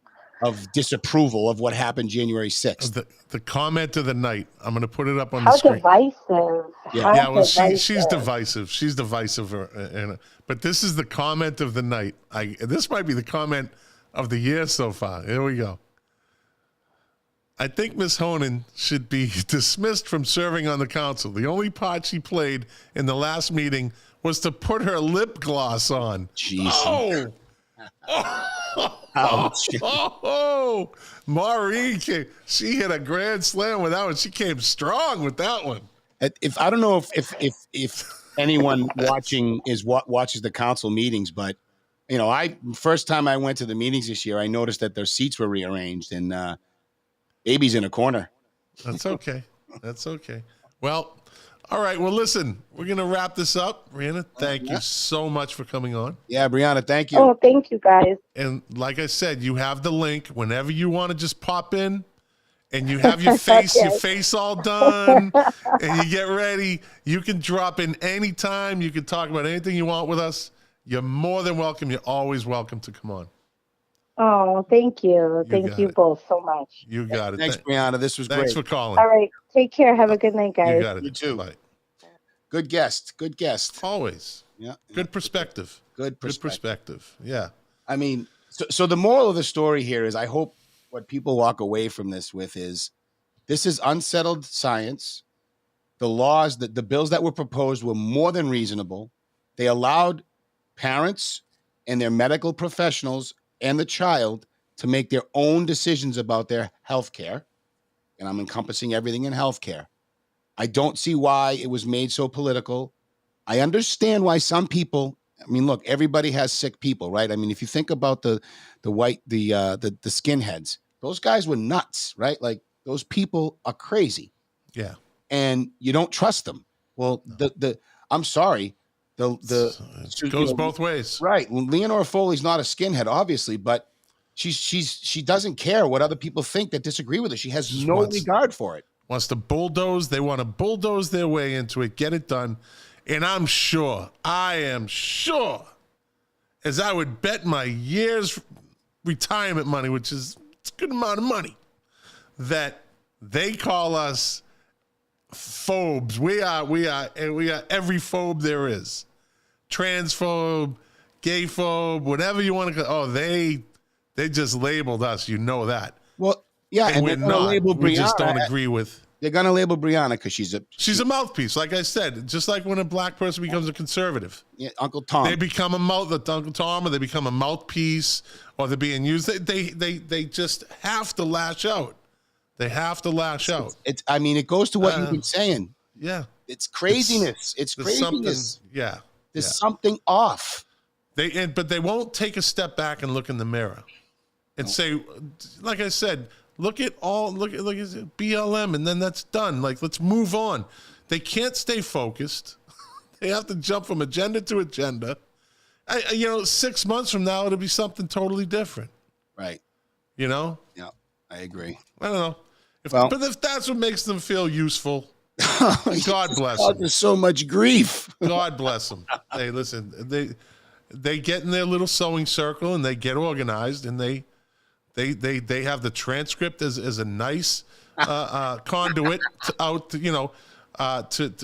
A: of disapproval of what happened January 6th.
B: The comment of the night. I'm going to put it up on
E: how
B: the screen.
E: divisive.
B: Yeah, well, she's divisive. She's divisive. But this is the comment of the night. This might be the comment of the year so far. Here we go. I think Ms. Honan should be dismissed from serving on the council. The only part she played in the last meeting was to put her lip gloss on.
A: Jeez.
B: Oh, Maureen she hit a grand slam with that one. She came strong with that one.
A: If I don't know if anyone watching watches the council meetings, but first time I went to the meetings this year, I noticed that their seats were rearranged and baby's in a corner.
B: That's okay. Well, all right. Well, listen, we're going to wrap this up. Brianna, thank you so much for coming on.
A: Yeah, Brianna, thank you.
E: Oh, thank you, guys.
B: And like I said, you have the link whenever you want to just pop in and you have your face,
E: Okay.
B: your face all done and you get ready. You can drop in anytime. You can talk about anything you want with us. You're more than welcome. You're always welcome to come on.
E: Oh, thank you. Thank you both so much.
B: You got it.
A: Thanks, Brianna. This was
B: Thanks
A: great.
B: for calling.
E: All right. Take care. Have a good night, guys.
B: You got it.
A: You too.
B: Bye.
A: Good guest.
B: Always.
A: Yeah.
B: Good perspective.
A: Good perspective.
B: Yeah.
A: I mean, so the moral of the story here is I hope what people walk away from this with is this is unsettled science. The laws, the bills that were proposed were more than reasonable. They allowed parents and their medical professionals and the child to make their own decisions about their health care. And I'm encompassing everything in healthcare. I don't see why it was made so political. I understand why some people, I mean, look, everybody has sick people, right? I mean, if you think about the skinheads, those guys were nuts, right? Like those people are crazy.
B: Yeah.
A: And you don't trust them. Well, I'm sorry.
B: It goes both ways.
A: Right. Leonora Foley's not a skinhead, obviously, but she doesn't care what other people think that disagree with her. She has no regard for it.
B: Wants to bulldoze. They want to bulldoze their way into it, get it done. And I am sure, as I would bet my year's retirement money, which is a good amount of money, that they call us phobes. We are every phobe there is. Transphobe, gayphobe, whatever you want to call. Oh, they just labeled us. You know that.
A: Well, yeah, and
B: we're not. We just don't agree with.
A: They're gonna label Brianna because she's
B: a mouthpiece. Like I said, just like when a black person becomes a conservative,
A: yeah, Uncle Tom.
B: They become Uncle Tom, or they become a mouthpiece, or they're being used. They just have to lash out. They have to lash out.
A: I mean, it goes to what you've been saying.
B: Yeah,
A: it's craziness. It's craziness. There's something off.
B: But they won't take a step back and look in the mirror and say, like I said, look at BLM, and then that's done. Like, let's move on. They can't stay focused. They have to jump from agenda to agenda. 6 months from now, it'll be something totally different.
A: Right.
B: You know?
A: Yeah, I agree.
B: I don't know. But if that's what makes them feel useful, God bless them.
A: There's so much grief.
B: God bless them. Hey, listen, they get in their little sewing circle and they get organized, and they have the transcript as a nice conduit and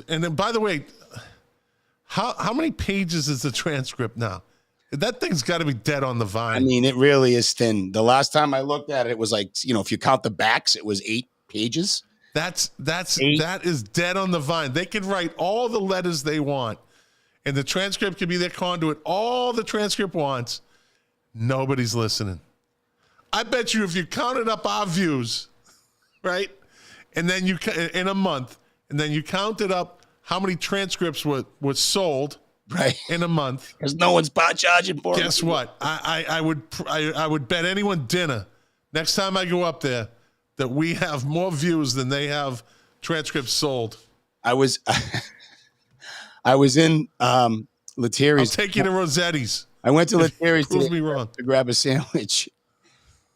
B: then, by the way, how many pages is the transcript now? That thing's got to be dead on the vine.
A: I mean, it really is thin. The last time I looked at it, it was like, if you count the backs, it was 8 pages.
B: That is dead on the vine. They can write all the letters they want, and the transcript can be their conduit. All the transcript wants. Nobody's listening. I bet you if you counted up our views, right, and then in a month, and then you counted up how many transcripts were sold,
A: right,
B: in a month,
A: because no one's charging for it.
B: Guess what? I would bet anyone dinner next time I go up there that we have more views than they have transcripts sold.
A: I was in Lettieri's.
B: I'll take you to Rossetti's.
A: I went to Lettieri's
B: Prove me wrong.
A: to grab a sandwich.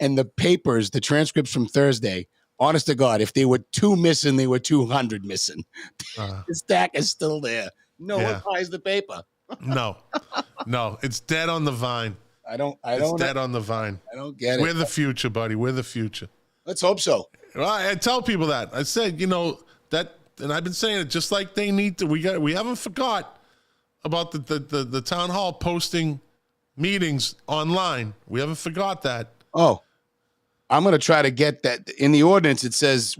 A: And the papers, the transcripts from Thursday, honest to God, if they were 2 missing, they were 200 missing. The stack is still there. No one buys the paper.
B: No, it's dead on the vine. It's dead on the vine.
A: I don't get it.
B: We're the future, buddy. We're the future.
A: Let's hope so.
B: Well, I tell people that. I said, that, and I've been saying it just like they need to. We haven't forgot about the town hall posting meetings online. We haven't forgot that.
A: Oh, I'm going to try to get that in the ordinance. It says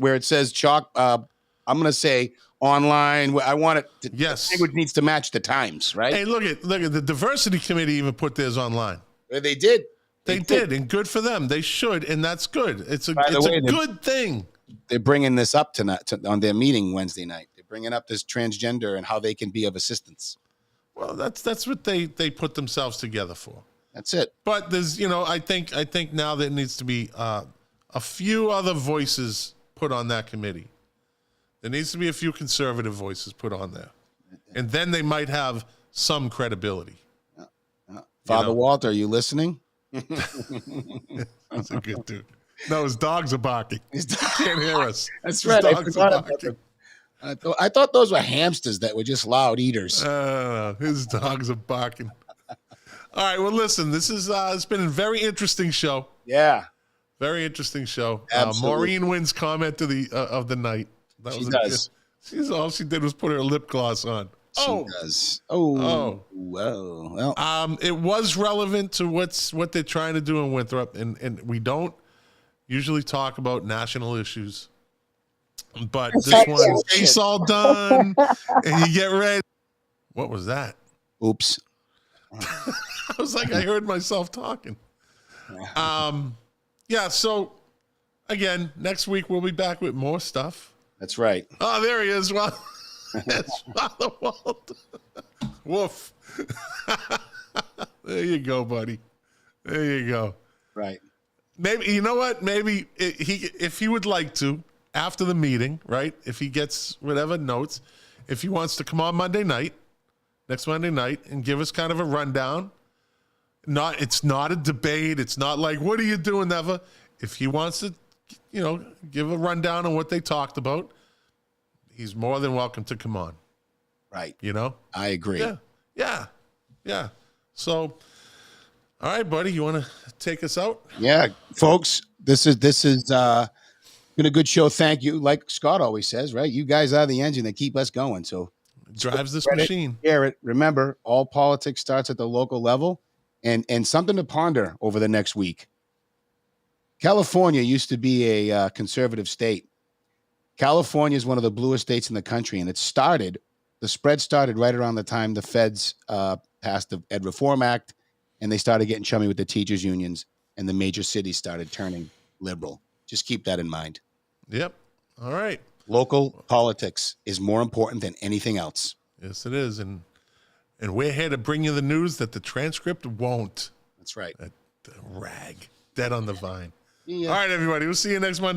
A: chalk. I'm going to say online. I want it.
B: Yes.
A: The language needs to match the times, right?
B: Hey, look at the diversity committee even put theirs online.
A: They did.
B: They did, and good for them. They should, and that's good. It's a good thing.
A: They're bringing this up tonight on their meeting Wednesday night. They're bringing up this transgender and how they can be of assistance.
B: Well, that's what they put themselves together for.
A: That's it.
B: But there's, I think now there needs to be a few other voices put on that committee. There needs to be a few conservative voices put on there, and then they might have some credibility.
A: Father Walter, are you listening?
B: That's a good dude. No, his dogs are barking. He can't hear us.
A: That's right. I forgot about them. I thought those were hamsters that were just loud eaters.
B: His dogs are barking. All right. Well, listen, this is it's been a very interesting show.
A: Yeah.
B: Very interesting show.
A: Absolutely.
B: Maureen wins comment of the night.
A: She does.
B: All she did was put her lip gloss on.
A: She does. Oh. Whoa. Well,
B: it was relevant to what they're trying to do in Winthrop, and we don't usually talk about national issues, but this one, it's all done, and you get ready. What was that?
A: Oops.
B: I was like, I heard myself talking. Yeah, so again, next week we'll be back with more stuff.
A: That's right.
B: Oh, there he is. Well, it's Walt. Woof. There you go, buddy. There you go.
A: Right.
B: Maybe, you know what? Maybe if he would like to, after the meeting, right? If he gets whatever notes, if he wants to come on next Monday night, and give us kind of a rundown. It's not a debate. It's not like, what are you doing, Never? If he wants to, give a rundown on what they talked about, he's more than welcome to come on.
A: Right.
B: I
A: agree.
B: Yeah. So, all right, buddy, you want to take us out?
A: Yeah, folks, this is been a good show. Thank you. Like Scott always says, right? You guys are the engine that keep us going. So
B: Drives this machine.
A: Garrett, remember, all politics starts at the local level, and something to ponder over the next week. California used to be a conservative state. California is one of the bluest states in the country, and the spread started right around the time the feds passed the Ed Reform Act, and they started getting chummy with the teachers unions, and the major cities started turning liberal. Just keep that in mind.
B: Yep. All right.
A: Local politics is more important than anything else.
B: Yes, it is. And we're here to bring you the news that the Transcript won't.
A: That's right.
B: That rag. Dead on the vine.
A: Yeah.
B: All right, everybody. We'll see you next Monday.